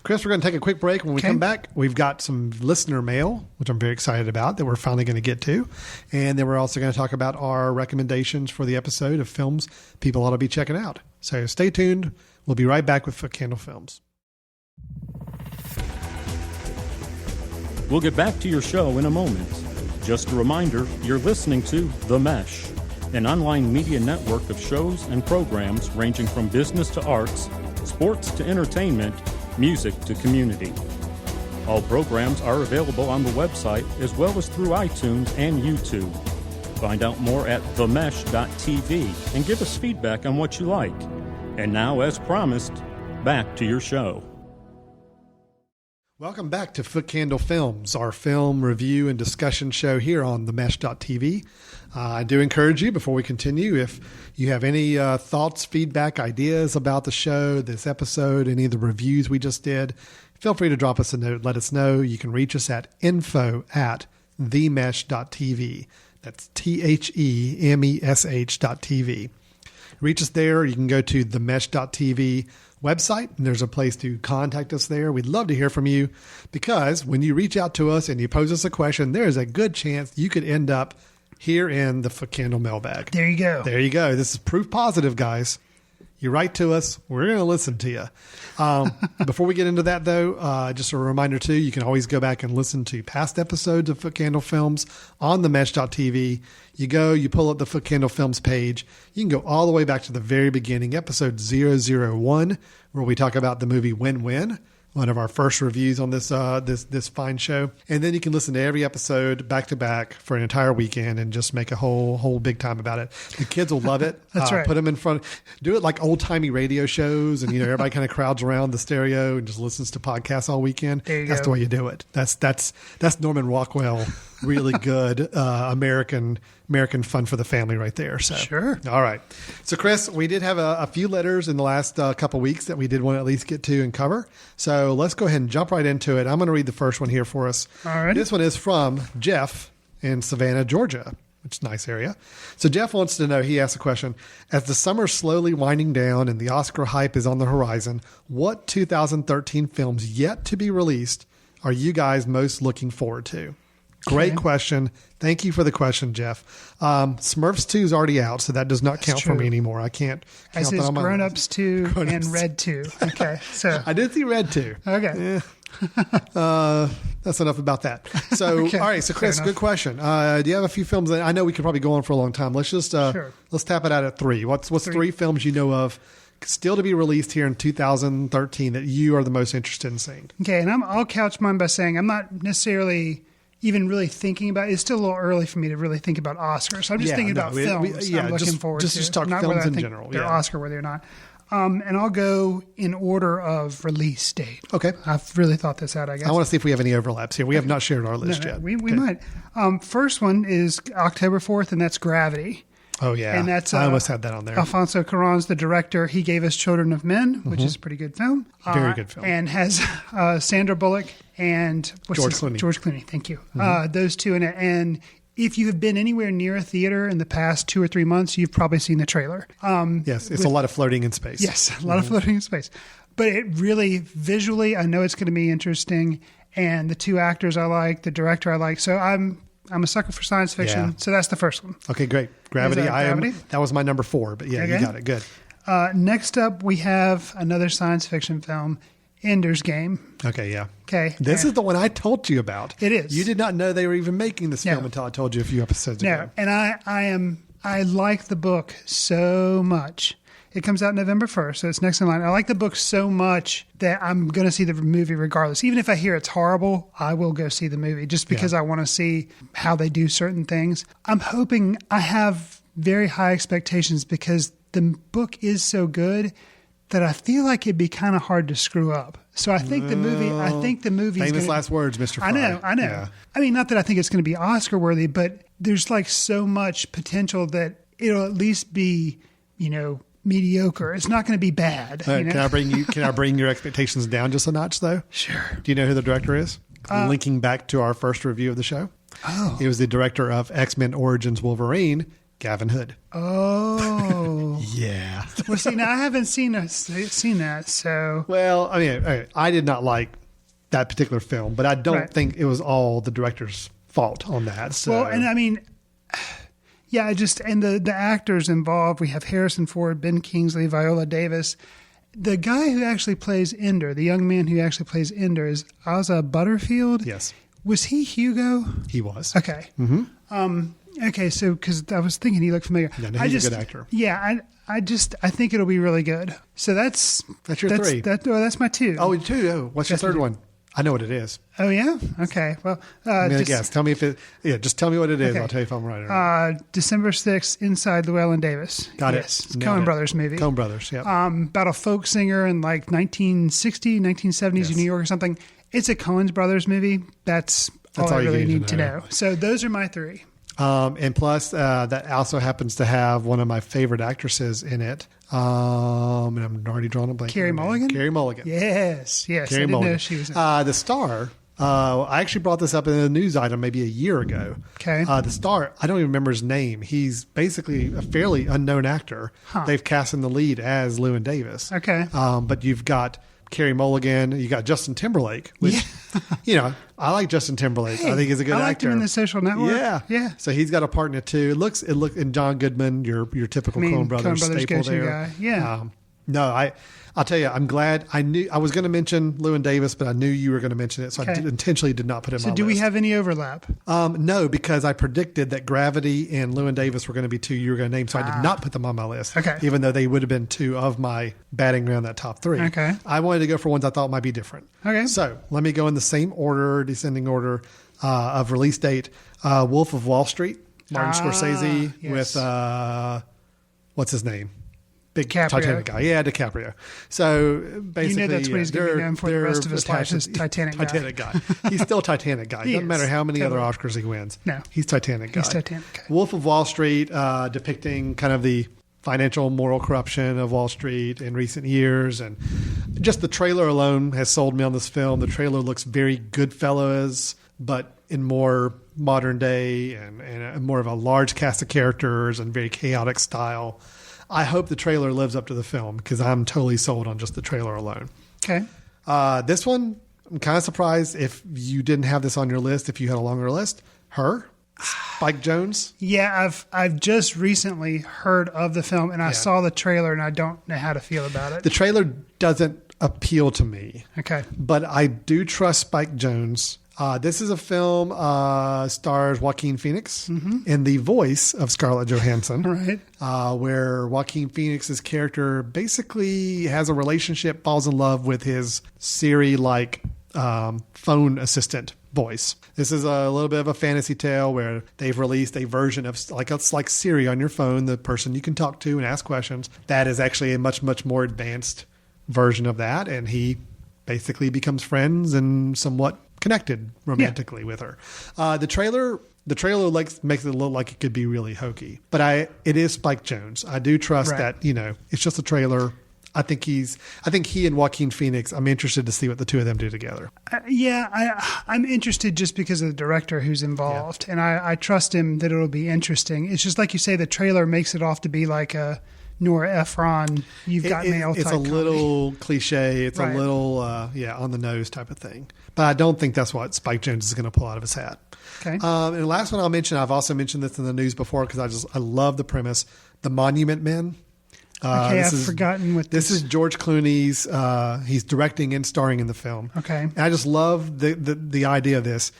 Chris, we're going to take a quick break. When we come back, we've got some listener mail, which I'm very excited about, that we're finally going to get to. And then we're also going to talk about our recommendations for the episode of films people ought to be checking out. So stay tuned. We'll be right back with Footcandle Films. We'll get back to your show in a moment. Just a reminder, you're listening to The Mesh, an online media network of shows and programs ranging from business to arts, sports to entertainment, music to community. All programs are available on the website as well as through iTunes and YouTube. Find out more at themesh.tv and give us feedback on what you like. And now, as promised, back to your show. Welcome back to Footcandle Films, our film review and discussion show here on themesh.tv. I do encourage you, before we continue, if you have any thoughts, feedback, ideas about the show, this episode, any of the reviews we just did, feel free to drop us a note. Let us know. You can reach us at info@themesh.tv. That's THEMESH.tv. Reach us there. You can go to themesh.tv website, and there's a place to contact us there. We'd love to hear from you, because when you reach out to us and you pose us a question, there is a good chance you could end up here in the Footcandle Mailbag. There you go. There you go. This is proof positive, guys. You write to us, we're going to listen to you. Before we get into that, though, just a reminder, too, you can always go back and listen to past episodes of Footcandle Films on themesh.tv. You go, you pull up the Footcandle Films page. You can go all the way back to the very beginning, episode 001, where we talk about the movie Win-Win, one of our first reviews on this this fine show. And then you can listen to every episode back to back for an entire weekend and just make a whole big time about it. The kids will love it. That's right. Put them in front. Do it like old timey radio shows, and everybody kind of crowds around the stereo and just listens to podcasts all weekend. That's the way you do it. That's Norman Rockwell. Really good American fun for the family right there. So sure. All right. So Chris, we did have a few letters in the last couple weeks that we did want to at least get to and cover. So let's go ahead and jump right into it. I'm going to read the first one here for us. All right. This one is from Jeff in Savannah, Georgia, which is a nice area. So Jeff wants to know, he asks a question: as the summer's slowly winding down and the Oscar hype is on the horizon, what 2013 films yet to be released are you guys most looking forward to? Great question. Thank you for the question, Jeff. Smurfs 2 is already out, so that does not count for me anymore. I can't count As that is on my Grown list. Ups 2 and Red 2. Okay, so I did see Red 2. okay. That's enough about that. So, Okay, all right. So, Chris, good question. Do you have a few films that I know we could probably go on for a long time? Let's just Sure. let's tap it out at 3. What's three films you know of still to be released here in 2013 that you are the most interested in seeing? Okay, and I'll couch mine by saying I'm not necessarily even really thinking about it. It's still a little early for me to really think about Oscars. So I'm just thinking about films I'm looking forward to. Just talk not films whether I in think general. they're Yeah. Oscar worthy or not. And I'll go in order of release date. Okay. I've really thought this out, I guess. I want to see if we have any overlaps here. We have not shared our list yet. We Okay. might. First one is October 4th, and that's Gravity. Oh, yeah. And that's I almost had that on there. Alfonso Cuarón's the director. He gave us Children of Men, which is a pretty good film. Very good film. And has Sandra Bullock and George Clooney. George Clooney, thank you. Those two in it. And if you have been anywhere near a theater in the past 2 or 3 months, you've probably seen the trailer. Yes, it's a lot of floating in space. Yes, a lot of floating in space. But it really, visually, I know it's going to be interesting. And the two actors I like, the director I like. So I'm a sucker for science fiction. Yeah. So that's the first one. Okay, great. Gravity. Is that Gravity? That was my number 4, but yeah, Okay. you got it. Good. Next up, we have another science fiction film, Ender's Game. Okay, yeah. Okay. This is the one I told you about. It is. You did not know they were even making this film No. until I told you a few episodes No, ago. and I like the book so much. It comes out November 1st, so it's next in line. I like the book so much that I'm going to see the movie regardless. Even if I hear it's horrible, I will go see the movie just because I want to see how they do certain things. I'm hoping I have very high expectations because the book is so good that I feel like it'd be kind of hard to screw up. So I think the movie. Famous last words, Mr. Fry. I know. Yeah. I mean, not that I think it's going to be Oscar worthy, but there's like so much potential that it'll at least be, mediocre. It's not going to be bad. Can I bring your expectations down just a notch, though? Sure. Do you know who the director is? Linking back to our first review of the show. Oh. He was the director of X-Men Origins Wolverine, Gavin Hood. Oh. Yeah. Well, see, now I haven't seen that, so. Well, I mean, I did not like that particular film, but I don't Right. think it was all the director's fault on that. So. Well, and I mean, yeah, and the actors involved, we have Harrison Ford, Ben Kingsley, Viola Davis. The guy who actually plays Ender, the young man who actually plays Ender, is Asa Butterfield. Yes. Was he Hugo? He was. Okay. Mm-hmm. Okay, so because I was thinking he looked familiar. Yeah, no, he's a good actor. Yeah, I think it'll be really good. So that's your 3. That's my 2. Oh, 2. Oh, what's your third one? I know what it is. Oh, yeah? Okay. Well, I'm going to guess. Tell me if it... Yeah, just tell me what it is. Okay. I'll tell you if I'm right or not. December 6th, Inside Llewellyn Davis. Got it. It's a Coen Brothers movie. Coen Brothers, yeah. About a folk singer in like 1970s in New York or something. It's a Coen Brothers movie. That's all I really need to know. So those are my three. And plus, that also happens to have one of my favorite actresses in it. And I'm already drawing a blank. Carey Mulligan? Carey Mulligan. Yes. Carey I didn't Mulligan. know she was in it. The star, I actually brought this up in a news item maybe a year ago. Okay. The star, I don't even remember his name. He's basically a fairly unknown actor. Huh. They've cast in the lead as Llewyn Davis. Okay. But you've got Carey Mulligan, you got Justin Timberlake, which, I like Justin Timberlake. I think he's a good actor. I liked him in The Social Network. Yeah. So he's got a part in it too. It looks, and John Goodman, your typical Coen Brothers staple there. Guy. Yeah. No, I'll tell you, I'm glad. I knew I was going to mention Llewyn Davis, but I knew you were going to mention it, so I intentionally did not put him on. So do we have any overlap? No, because I predicted that Gravity and Llewyn Davis were going to be two you were going to name, so I did not put them on my list. Okay. Even though they would have been two of my batting around that top three. Okay. I wanted to go for ones I thought might be different. Okay. So let me go in the same order, descending order of release date. Wolf of Wall Street, Martin Scorsese with what's his name? Big DiCaprio. Titanic guy. Yeah, DiCaprio. So basically, that's what he's going to be known for the rest of his life is Titanic guy. He's still Titanic guy. Doesn't matter how many other Oscars he wins. No. He's Titanic guy. He's Titanic guy. Wolf of Wall Street, depicting kind of the financial moral corruption of Wall Street in recent years. And just the trailer alone has sold me on this film. The trailer looks very Goodfellas, but in more modern day and more of a large cast of characters and very chaotic style. I hope the trailer lives up to the film because I'm totally sold on just the trailer alone. Okay. This one, I'm kind of surprised if you didn't have this on your list, if you had a longer list. Her? Spike Jonze? Yeah, I've just recently heard of the film and I saw the trailer and I don't know how to feel about it. The trailer doesn't appeal to me. Okay. But I do trust Spike Jonze. This is a film stars Joaquin Phoenix in the voice of Scarlett Johansson, right? Where Joaquin Phoenix's character basically has a relationship, falls in love with his Siri-like phone assistant voice. This is a little bit of a fantasy tale where they've released a version of it's like Siri on your phone, the person you can talk to and ask questions. That is actually a much, much more advanced version of that, and he basically becomes friends and somewhat connected romantically with her. The trailer makes it look like it could be really hokey, but it is Spike Jonze. I do trust that, it's just a trailer. I think he and Joaquin Phoenix, I'm interested to see what the two of them do together. I'm interested just because of the director who's involved, and I trust him that it'll be interesting. It's just like you say, the trailer makes it off to be like a Nora Ephron, you've got mail type. It's a little cliche. It's a little, on the nose type of thing. But I don't think that's what Spike Jonze is going to pull out of his hat. Okay. And the last one I'll mention, I've also mentioned this in the news before because I love the premise. The Monument Men. I've forgotten what this is. George Clooney's. He's directing and starring in the film. Okay. And I just love the idea of this.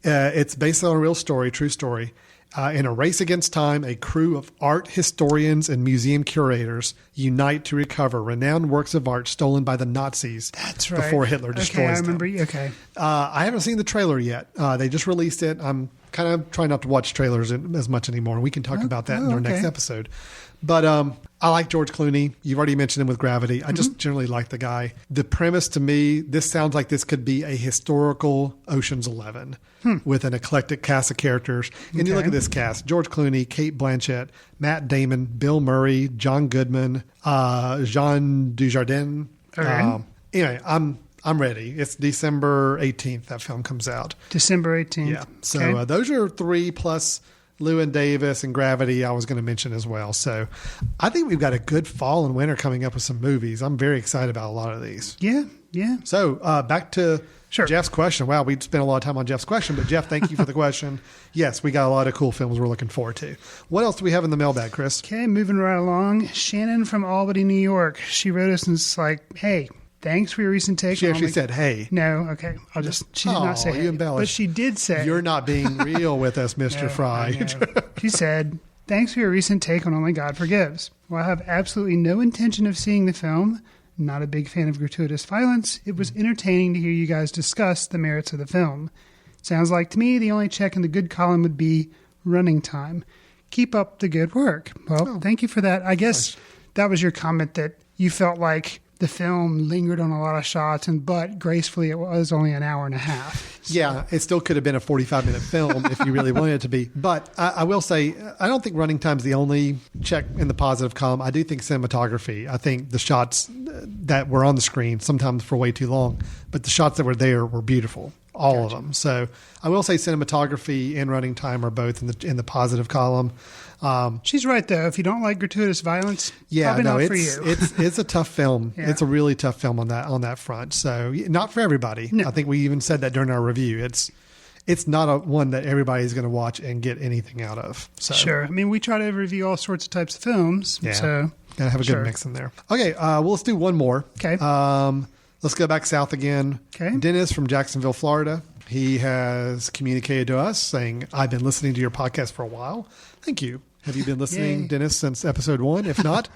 It's based on a real story, true story. In a race against time, a crew of art historians and museum curators unite to recover renowned works of art stolen by the Nazis. That's right. Before Hitler destroys them. Okay. I haven't seen the trailer yet. They just released it. I'm kind of trying not to watch trailers as much anymore. We can talk about that in our next episode. But I like George Clooney. You've already mentioned him with Gravity. I just generally like the guy. The premise to me, this sounds like this could be a historical Ocean's 11 with an eclectic cast of characters. And you look at this cast: George Clooney, Cate Blanchett, Matt Damon, Bill Murray, John Goodman, Jean Dujardin. Anyway, I'm ready. It's December 18th that film comes out. December 18th. Yeah. So those are three plus Llewyn Davis and Gravity I was going to mention as well. So I think we've got a good fall and winter coming up with some movies. I'm very excited about a lot of these. Yeah. So back to Jeff's question. Wow, we spent a lot of time on Jeff's question, but Jeff, thank you for the question. Yes, we got a lot of cool films we're looking forward to. What else do we have in the mailbag, Chris? Okay, moving right along. Shannon from Albany, New York. She wrote us and it's like, hey, thanks for your recent take. She actually said, hey. No, okay. She did not say hey. You embellished. But she did say. You're not being real with us, Mr. Fry. She said, thanks for your recent take on Only God Forgives. While I have absolutely no intention of seeing the film, not a big fan of gratuitous violence. It was entertaining to hear you guys discuss the merits of the film. Sounds like to me the only check in the good column would be running time. Keep up the good work. Well, thank you for that. I guess that was your comment that you felt like the film lingered on a lot of shots, but gracefully it was only an hour and a half. So. Yeah, it still could have been a 45-minute film if you really wanted it to be. But I will say, I don't think running time is the only check in the positive column. I do think cinematography. I think the shots that were on the screen, sometimes for way too long, but the shots that were there were beautiful. All of them. So I will say cinematography and running time are both in the positive column. She's right, though. If you don't like gratuitous violence, yeah, probably no, not for you. it's a tough film. Yeah. It's a really tough film on that front. So not for everybody. No. I think we even said that during our review. It's not one that everybody's going to watch and get anything out of. So. Sure. I mean, we try to review all sorts of types of films. Yeah. So gotta have a good mix in there. Okay, well, let's do one more. Okay. Let's go back south again. Okay. Dennis from Jacksonville, Florida. He has communicated to us saying, I've been listening to your podcast for a while. Thank you. Have you been listening, Yay. Dennis, since episode 1? If not,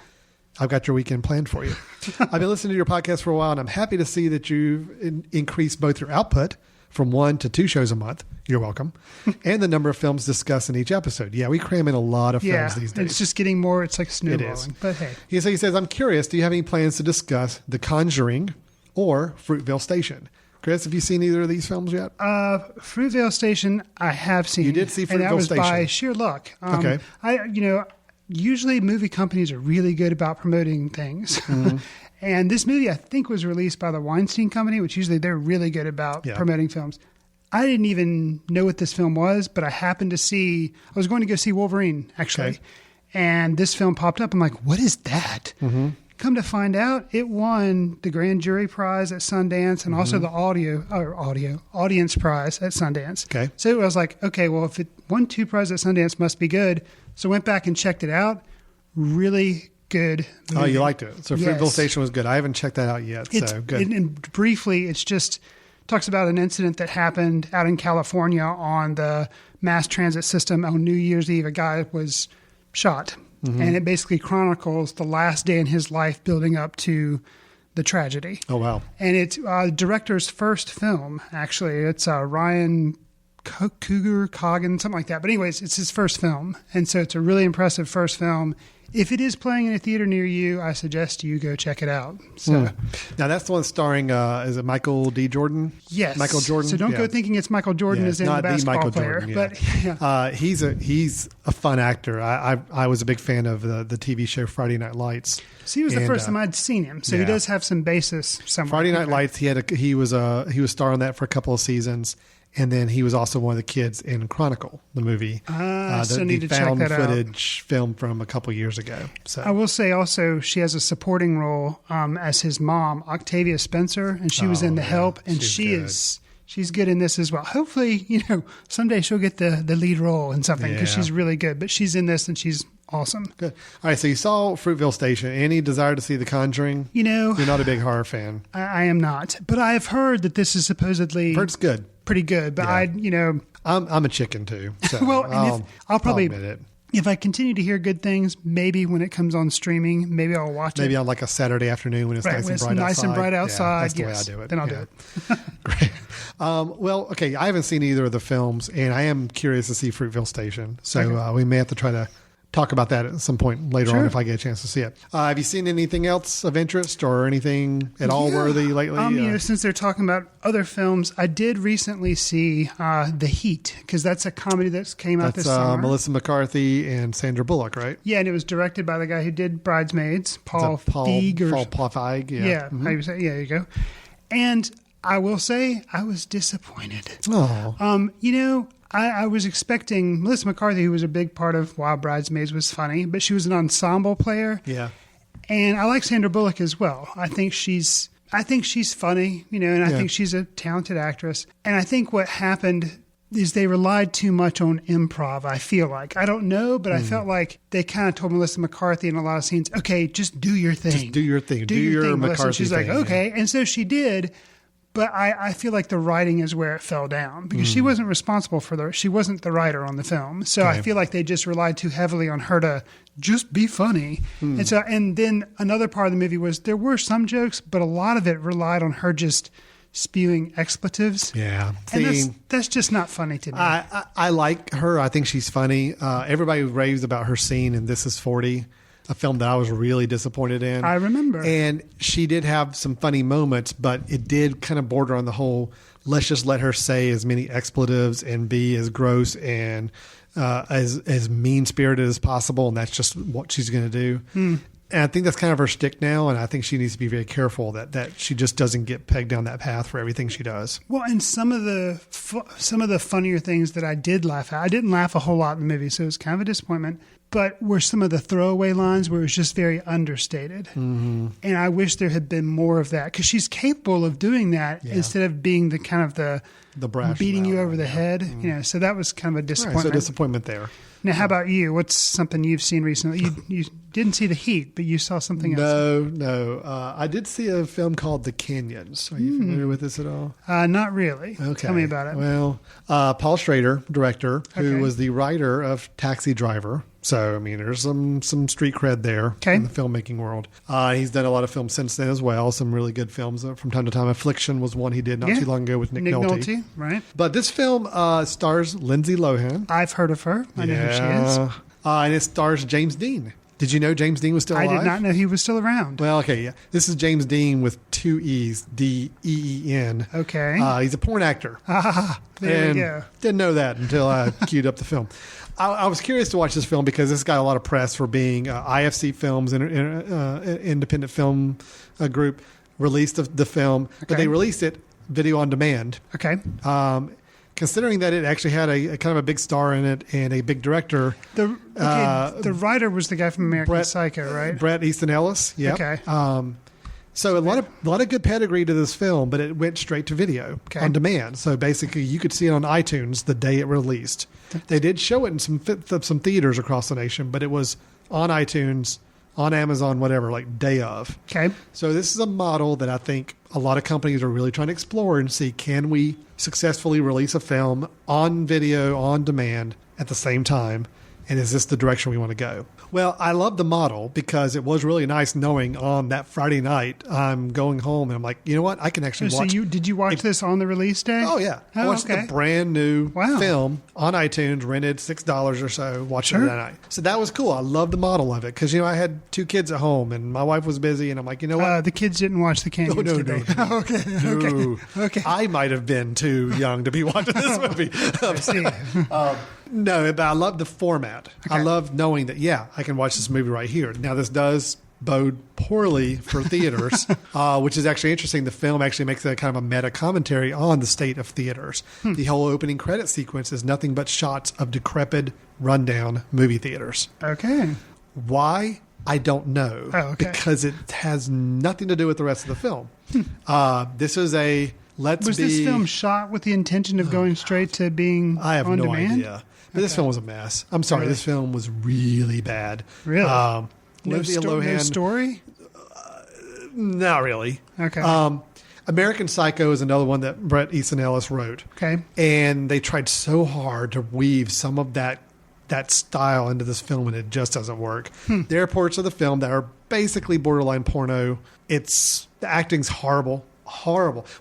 I've got your weekend planned for you. I've been listening to your podcast for a while, and I'm happy to see that you've increased both your output from 1 to 2 shows a month. You're welcome. And the number of films discussed in each episode. Yeah, we cram in a lot of films these days. It's just getting more. It's like snowballing. It is. But hey. He says, I'm curious, do you have any plans to discuss The Conjuring or Fruitvale Station? Chris, have you seen either of these films yet? Fruitvale Station, I have seen. You did see Fruitvale Station. And that was by sheer luck. Okay. Usually movie companies are really good about promoting things. Mm-hmm. And this movie, I think, was released by the Weinstein Company, which usually they're really good about promoting films. I didn't even know what this film was, but I happened to see, I was going to go see Wolverine, actually. Okay. And this film popped up. I'm like, what is that? Mm-hmm. Come to find out, it won the Grand Jury Prize at Sundance and also the Audience Prize at Sundance. Okay. So I was like, okay, well, if it won 2 prizes at Sundance, must be good. So I went back and checked it out. Really good movie. Oh, you liked it. So Yes. Fruitvale Station was good. I haven't checked that out yet. So good. And briefly, it's just talks about an incident that happened out in California on the mass transit system on New Year's Eve. A guy was shot. Mm-hmm. And it basically chronicles the last day in his life building up to the tragedy. Oh, wow. And it's director's first film, actually. It's Ryan Cogan, something like that. But anyways, it's his first film. And so it's a really impressive first film. If it is playing in a theater near you, I suggest you go check it out. So, Now, that's the one starring, is it Michael D. Jordan? Yes. Michael Jordan? So don't go thinking it's Michael Jordan as in the basketball player. Jordan, yeah. But he's a fun actor. I was a big fan of the TV show Friday Night Lights. So he was the first time I'd seen him. So he does have some basis somewhere. Friday Night Lights, he was starring that for a couple of seasons. And then he was also one of the kids in Chronicle, the movie, the found footage film from a couple years ago. So I will say also she has a supporting role as his mom, Octavia Spencer, and she was in The Help, and she's good in this as well. Hopefully, someday she'll get the lead role in something because she's really good. But she's in this and she's awesome. Good. All right, so you saw Fruitvale Station. Any desire to see The Conjuring? You're not a big horror fan. I am not, but I have heard that this is supposedly it's good. Pretty good, but I'm a chicken too. So well, I'll probably admit it. If I continue to hear good things, maybe when it comes on streaming, maybe I'll watch it. Maybe on like a Saturday afternoon when it's nice and bright outside. That's the way I do it. Then I'll do it. Great. Well, okay. I haven't seen either of the films, and I am curious to see Fruitvale Station. So we may have to try to talk about that at some point later on if I get a chance to see it. Have you seen anything else of interest or anything at all worthy lately? Since they're talking about other films, I did recently see The Heat, because that's a comedy that came out this summer. Melissa McCarthy and Sandra Bullock, right? Yeah, and it was directed by the guy who did Bridesmaids, Paul Feig. Paul Feig, yeah. Yeah, how you say? Yeah, there you go. And I will say I was disappointed. Oh. I was expecting Melissa McCarthy, who was a big part of why Bridesmaids was funny, but she was an ensemble player. Yeah. And I like Sandra Bullock as well. I think she's funny, and I think she's a talented actress. And I think what happened is they relied too much on improv, I feel like. I don't know, but I felt like they kind of told Melissa McCarthy in a lot of scenes, okay, just do your thing. Just do your thing. Do your thing, McCarthy thing. She's like, okay. And so she did. But I feel like the writing is where it fell down because she wasn't responsible for she wasn't the writer on the film. So I feel like they just relied too heavily on her to just be funny. And then another part of the movie was there were some jokes, but a lot of it relied on her just spewing expletives. Yeah. And that's just not funny to me. I like her. I think she's funny. Everybody raves about her scene in This Is 40, a film that I was really disappointed in. I remember. And she did have some funny moments, but it did kind of border on the whole, let's just let her say as many expletives and be as gross and as mean-spirited as possible, and that's just what she's going to do. And I think that's kind of her shtick now, and I think she needs to be very careful that she just doesn't get pegged down that path for everything she does. Well, and some of the funnier things that I did laugh at, I didn't laugh a whole lot in the movie, so it was kind of a disappointment, but were some of the throwaway lines where it was just very understated. And I wish there had been more of that, because she's capable of doing that instead of being the kind of the brash beating you over the head. You know, so that was kind of a disappointment. Right, so disappointment there. Now, how about you? What's something you've seen recently? You didn't see The Heat, but you saw something else. No. I did see a film called The Canyons. Are you familiar with this at all? Not really. Okay. Tell me about it. Well, Paul Schrader, director, who was the writer of Taxi Driver. So, I mean, there's some street cred there in the filmmaking world. He's done a lot of films since then as well. Some really good films from time to time. Affliction was one he did not too long ago with Nick Nolte. Right. But this film stars Lindsay Lohan. I've heard of her. I know who she is. And it stars James Dean. Did you know James Dean was still alive? I did not know he was still around. Well, okay, yeah. This is James Dean with 2 E's, D-E-E-N. Okay. He's a porn actor. There we go. Didn't know that until I queued up the film. I was curious to watch this film because this got a lot of press for being IFC Films, independent film group, released the film, but they released it video on demand. Okay. Considering that it actually had a kind of a big star in it and a big director. The writer was the guy from American Psycho, right? Bret Easton Ellis. Yeah. Okay. So a lot of good pedigree to this film, but it went straight to video on demand. So basically, you could see it on iTunes the day it released. They did show it in some theaters across the nation, but it was on iTunes, on Amazon, whatever, like day of. Okay. So this is a model that I think a lot of companies are really trying to explore and see, can we successfully release a film on video, on demand at the same time? And is this the direction we want to go? Well, I love the model because it was really nice knowing on that Friday night I'm going home and I'm like, you know what? I can actually watch. So did you watch this on the release day? Oh, yeah. I watched the brand new film on iTunes, rented $6 or so, watched it that night. So that was cool. I love the model of it because, I had 2 kids at home and my wife was busy and I'm like, you know what? The kids didn't watch The Canyons today. No. Okay. I might have been too young to be watching this movie. I see. No, but I love the format. Okay. I love knowing that, I can watch this movie right here. Now, this does bode poorly for theaters, which is actually interesting. The film actually makes a kind of a meta commentary on the state of theaters. The whole opening credit sequence is nothing but shots of decrepit, rundown movie theaters. Okay. Why? I don't know. Because it has nothing to do with the rest of the film. This is Was this film shot with the intention of going straight to being on demand? I have no idea. But this film was a mess. I'm sorry. This film was really bad. Really? No story? Not really. Okay. American Psycho is another one that Bret Easton Ellis wrote. Okay. And they tried so hard to weave some of that style into this film, and it just doesn't work. There are parts of the film that are basically borderline porno. The acting's horrible.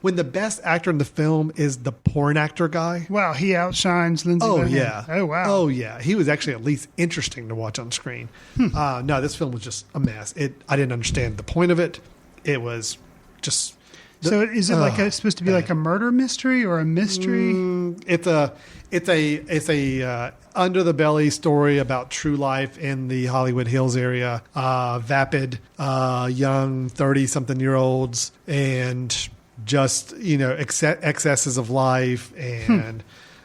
When the best actor in the film is the porn actor guy. Wow, he outshines Lindsay Lohan. Yeah. Oh, wow. Oh, yeah. He was actually at least interesting to watch on screen. No, this film was just a mess. I didn't understand the point of it. It was just... So is it supposed to be like a murder mystery or a mystery? It's a under the belly story about true life in the Hollywood Hills area. Vapid, young 30-something-year-olds and just, excesses of life.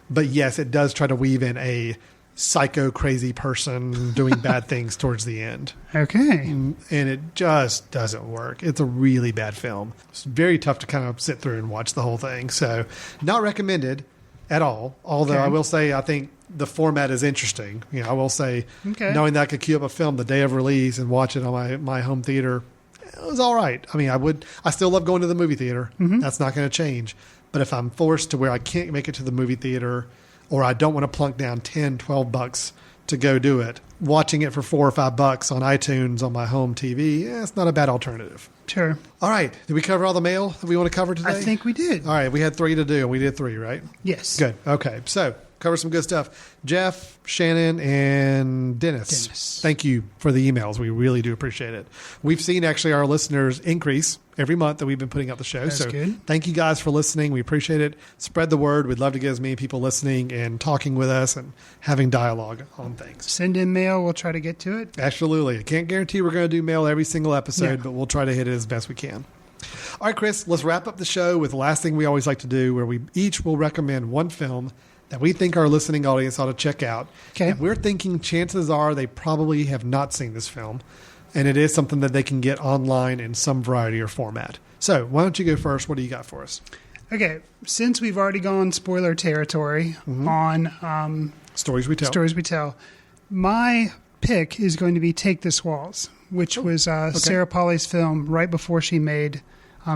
But yes, it does try to weave in a psycho crazy person doing bad things towards the end. Okay. And it just doesn't work. It's a really bad film. It's very tough to kind of sit through and watch the whole thing. So not recommended at all. Although I will say, I think the format is interesting. I will say, knowing that I could queue up a film the day of release and watch it on my home theater, it was all right. I mean, I still love going to the movie theater. That's not going to change. But if I'm forced to where I can't make it to the movie theater, or I don't want to plunk down $10-12 to go do it, watching it for $4 or $5 on iTunes on my home TV, it's not a bad alternative. Sure. All right. Did we cover all the mail that we want to cover today? I think we did. All right. We had 3 to do, and we did 3, right? Yes. Good. Okay. So, cover some good stuff. Jeff, Shannon, and Dennis. Thank you for the emails. We really do appreciate it. We've seen actually our listeners increase every month that we've been putting out the show. That's good. Thank you guys for listening. We appreciate it. Spread the word. We'd love to get as many people listening and talking with us and having dialogue on things. Send in mail. We'll try to get to it. Absolutely. I can't guarantee we're going to do mail every single episode, but we'll try to hit it as best we can. All right, Chris, let's wrap up the show with the last thing we always like to do, where we each will recommend one film that we think our listening audience ought to check out. Okay. And we're thinking chances are they probably have not seen this film, and it is something that they can get online in some variety or format. So why don't you go first? What do you got for us? Okay. Since we've already gone spoiler territory on Stories We Tell, my pick is going to be Take This Waltz, which was Sarah Polley's film right before she made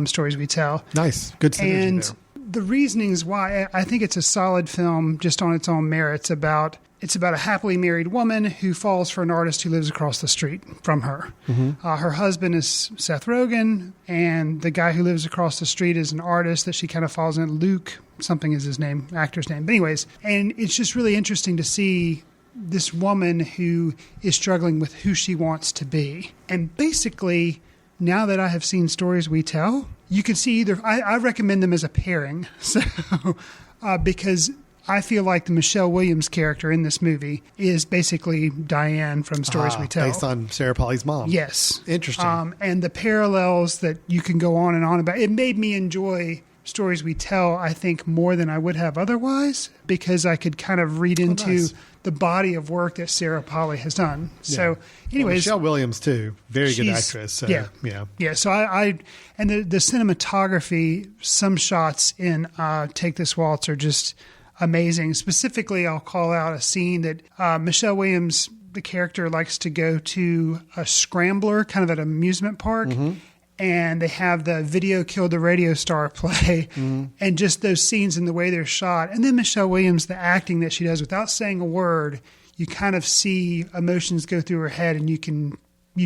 Stories We Tell. Nice. Good synergy and there. The reasonings why I think it's a solid film just on its own merits. It's about a happily married woman who falls for an artist who lives across the street from her. Her husband is Seth Rogen, and the guy who lives across the street is an artist that she kind of falls in. Luke, something is his name, actor's name. But anyways, and it's just really interesting to see this woman who is struggling with who she wants to be. And basically, now that I have seen Stories We Tell, you can see either. I recommend them as a pairing, so because I feel like the Michelle Williams character in this movie is basically Diane from Stories We Tell, based on Sarah Polley's mom. Yes, interesting. And the parallels that you can go on and on about. It made me enjoy Stories We Tell, I think, more than I would have otherwise, because I could kind of read into the body of work that Sarah Polley has done. So, anyways, Michelle Williams too, very good actress. So, yeah. So and the cinematography, some shots in Take This Waltz are just amazing. Specifically, I'll call out a scene that Michelle Williams, the character, likes to go to a scrambler, kind of at an amusement park. And they have the video Killed the Radio Star play, and just those scenes and the way they're shot. And then Michelle Williams, the acting that she does without saying a word, you kind of see emotions go through her head, and you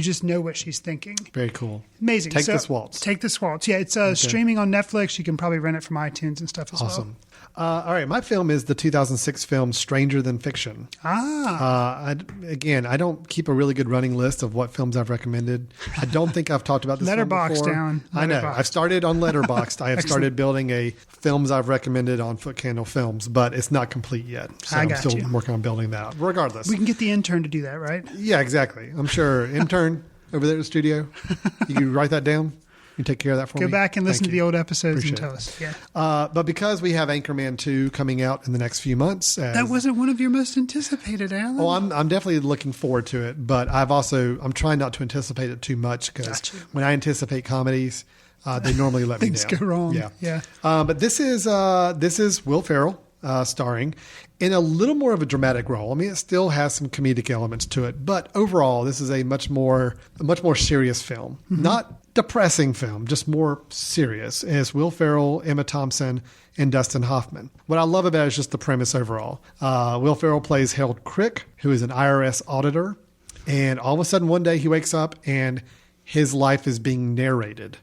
just know what she's thinking. Very cool. Amazing. Take This Waltz. Take This Waltz. Yeah, it's streaming on Netflix. You can probably rent it from iTunes and stuff as well. Awesome. All right, my film is the 2006 film Stranger Than Fiction. I don't keep a really good running list of what films I've recommended. I don't think I've talked about this film before. down. I know. I've started on Letterboxd. I have started building a films I've recommended on Footcandle Films, but it's not complete yet. So I'm still working on building that out. Regardless. We can get the intern to do that, right? Yeah, exactly. I'm sure. Intern over there at the studio, you can write that down. You take care of that for me. Go back and listen to the old episodes and tell us. Yeah. But because we have Anchorman 2 coming out in the next few months. That wasn't one of your most anticipated, Alan. Oh, I'm definitely looking forward to it. But I'm trying not to anticipate it too much, because when I anticipate comedies, they normally let me down. Things go wrong. Yeah. But this is Will Ferrell starring in a little more of a dramatic role. I mean, it still has some comedic elements to it, but overall, this is a much more serious film. Not depressing film, just more serious. As Will Ferrell, Emma Thompson, and Dustin Hoffman. What I love about it is just the premise overall. Will Ferrell plays Harold Crick, who is an IRS auditor, and all of a sudden one day he wakes up and his life is being narrated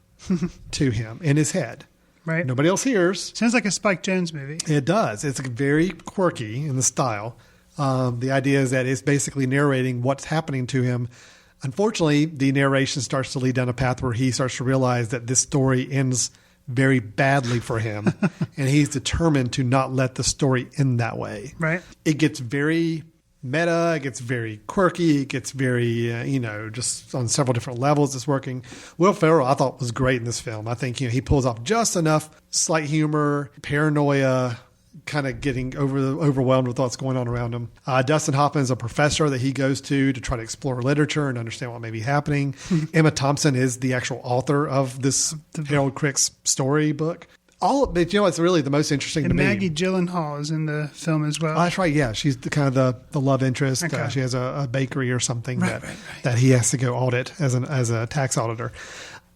to him in his head. Right. Nobody else hears. Sounds like a Spike Jonze movie. It does. It's very quirky in the style. The idea is that it's basically narrating what's happening to him. Unfortunately, the narration starts to lead down a path where he starts to realize that this story ends very badly for him, and he's determined to not let the story end that way. Right. It gets very meta, it gets very quirky, it gets very, just on several different levels it's working. Will Ferrell, I thought, was great in this film. I think, he pulls off just enough slight humor, paranoia, kind of getting overwhelmed with what's going on around him. Dustin Hoffman is a professor that he goes to try to explore literature and understand what may be happening. Emma Thompson is the actual author of this Harold Crick's story book. It's really the most interesting to me. And Maggie Gyllenhaal is in the film as well. Oh, that's right. Yeah, she's the love interest. Okay. She has a bakery or something that he has to go audit as a tax auditor.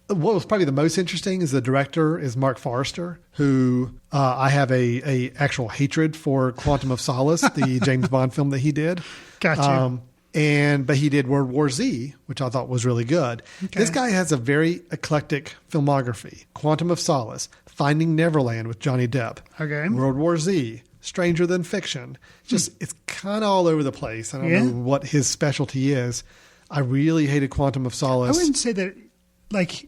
what was probably the most interesting is the director is Mark Forrester, who I have a actual hatred for Quantum of Solace, the James Bond film that he did. Gotcha. But he did World War Z, which I thought was really good. Okay. This guy has a very eclectic filmography. Quantum of Solace, Finding Neverland with Johnny Depp, Okay. World War Z, Stranger Than Fiction. Just it's kind of all over the place. I don't know what his specialty is. I really hated Quantum of Solace. I wouldn't say that, like,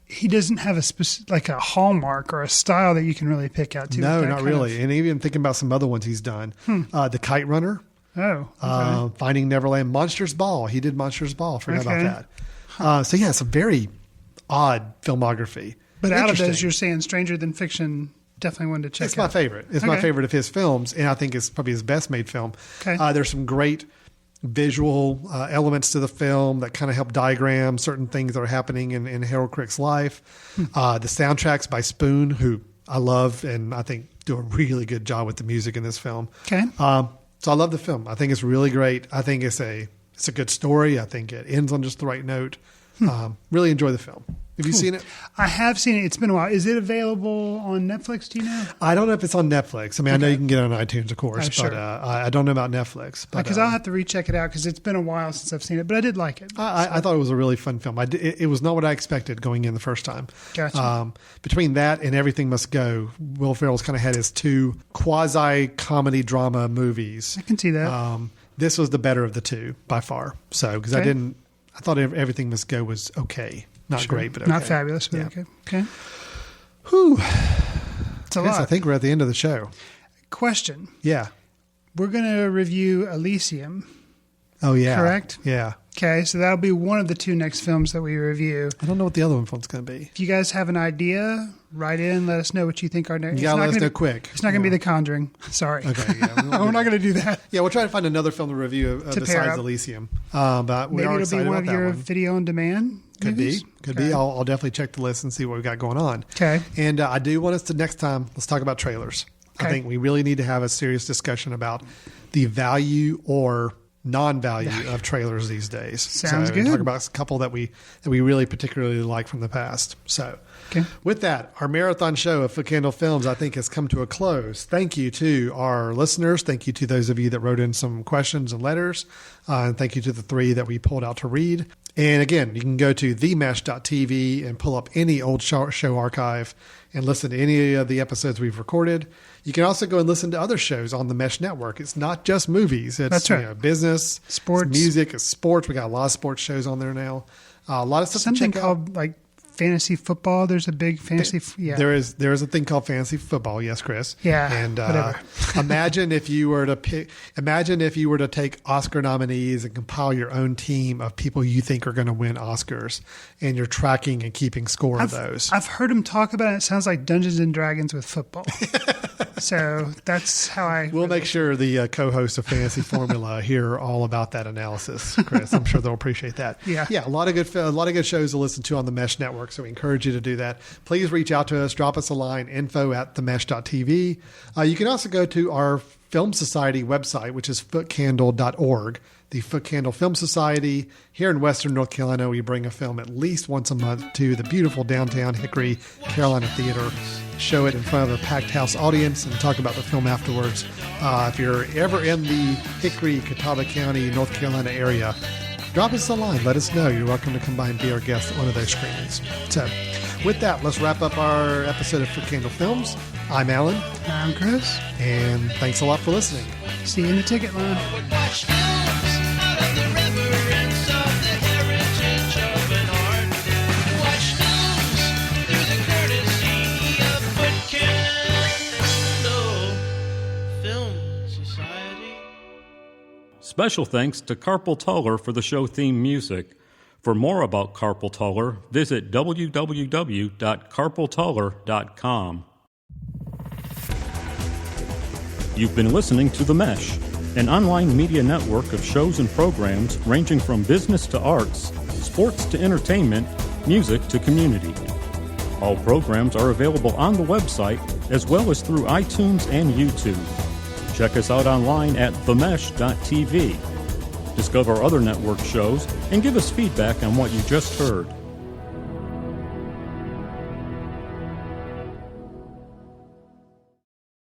he doesn't have a hallmark or a style that you can really pick out. No, not really. And even thinking about some other ones he's done. The Kite Runner. Oh, okay. Finding Neverland, Monsters Ball. He did Monsters Ball. Forgot about that. So yeah, it's a very odd filmography. But out of those, you're saying Stranger Than Fiction, definitely one to check out. It's my favorite. It's my favorite of his films, and I think it's probably his best made film. Okay. There's some great visual elements to the film that kind of help diagram certain things that are happening in Harold Crick's life. The soundtracks by Spoon, who I love and I think do a really good job with the music in this film. Okay. So I love the film. I think it's really great. I think it's a good story. I think it ends on just the right note. Really enjoy the film. Have you seen it? I have seen it. It's been a while. Is it available on Netflix? Do you know? I don't know if it's on Netflix. I mean, I know you can get it on iTunes, of course, sure. but I don't know about Netflix. Because I'll have to recheck it out because it's been a while since I've seen it, but I did like it. I thought it was a really fun film. It was not what I expected going in the first time. Gotcha. Between that and Everything Must Go, Will Ferrell's kind of had his two quasi-comedy drama movies. I can see that. This was the better of the two by far. So, because I thought Everything Must Go was okay. Not great, but okay. Not fabulous, but okay. Okay. Whew. It's a lot. I think we're at the end of the show. Question. Yeah. We're going to review Elysium. Oh, yeah. Correct? Yeah. Okay, so that'll be one of the two next films that we review. I don't know what the other one's going to be. If you guys have an idea, write in. Let us know what you think our next. You got to let us know quick. It's not going to be The Conjuring. Sorry. Okay. Yeah, we're not going to do that. Yeah, we'll try to find another film to review besides Elysium. But we Maybe are it'll be one of your video on demand. Could movies? be. I'll definitely check the list and see what we've got going on. Okay. And I do want us to next time, let's talk about trailers. Okay. I think we really need to have a serious discussion about the value or non-value of trailers these days. Sounds good. Talk about a couple that we really particularly like from the past. So with that, our marathon show of Footcandle Films, I think, has come to a close. Thank you to our listeners. Thank you to those of you that wrote in some questions and letters. And thank you to the three that we pulled out to read. And again, you can go to themesh.tv and pull up any old show archive and listen to any of the episodes we've recorded. You can also go and listen to other shows on the Mesh Network. It's not just movies. It's That's right. Business, sports, music, it's sports. We got a lot of sports shows on there now. A lot of stuff. Something to check called out. like fantasy football. There's a big fantasy. There is a thing called fantasy football. Yes, Chris. Yeah. And whatever. Imagine if you were to take Oscar nominees and compile your own team of people you think are going to win Oscars, and you're tracking and keeping score of those. I've heard him talk about it. It sounds like Dungeons and Dragons with football. So that's how We'll make sure the co-hosts of Fantasy Formula hear all about that analysis, Chris. I'm sure they'll appreciate that. Yeah. A lot of good shows to listen to on the Mesh Network. So we encourage you to do that. Please reach out to us. Drop us a line, info@themesh.tv. You can also go to our Film Society website, which is footcandle.org. The Footcandle Film Society. Here in Western North Carolina, we bring a film at least once a month to the beautiful downtown Hickory Carolina Theater. Show it in front of a packed house audience and talk about the film afterwards. If you're ever in the Hickory, Catawba County, North Carolina area, drop us a line. Let us know. You're welcome to come by and be our guest at one of those screenings. So with that, let's wrap up our episode of Footcandle Films. I'm Alan. I'm Chris. And thanks a lot for listening. See you in the ticket line. Special thanks to Carpal Tuller for the show theme music. For more about Carpal Tuller, visit www.carpaltuller.com. You've been listening to The Mesh, an online media network of shows and programs ranging from business to arts, sports to entertainment, music to community. All programs are available on the website as well as through iTunes and YouTube. Check us out online at themesh.tv. Discover other network shows and give us feedback on what you just heard.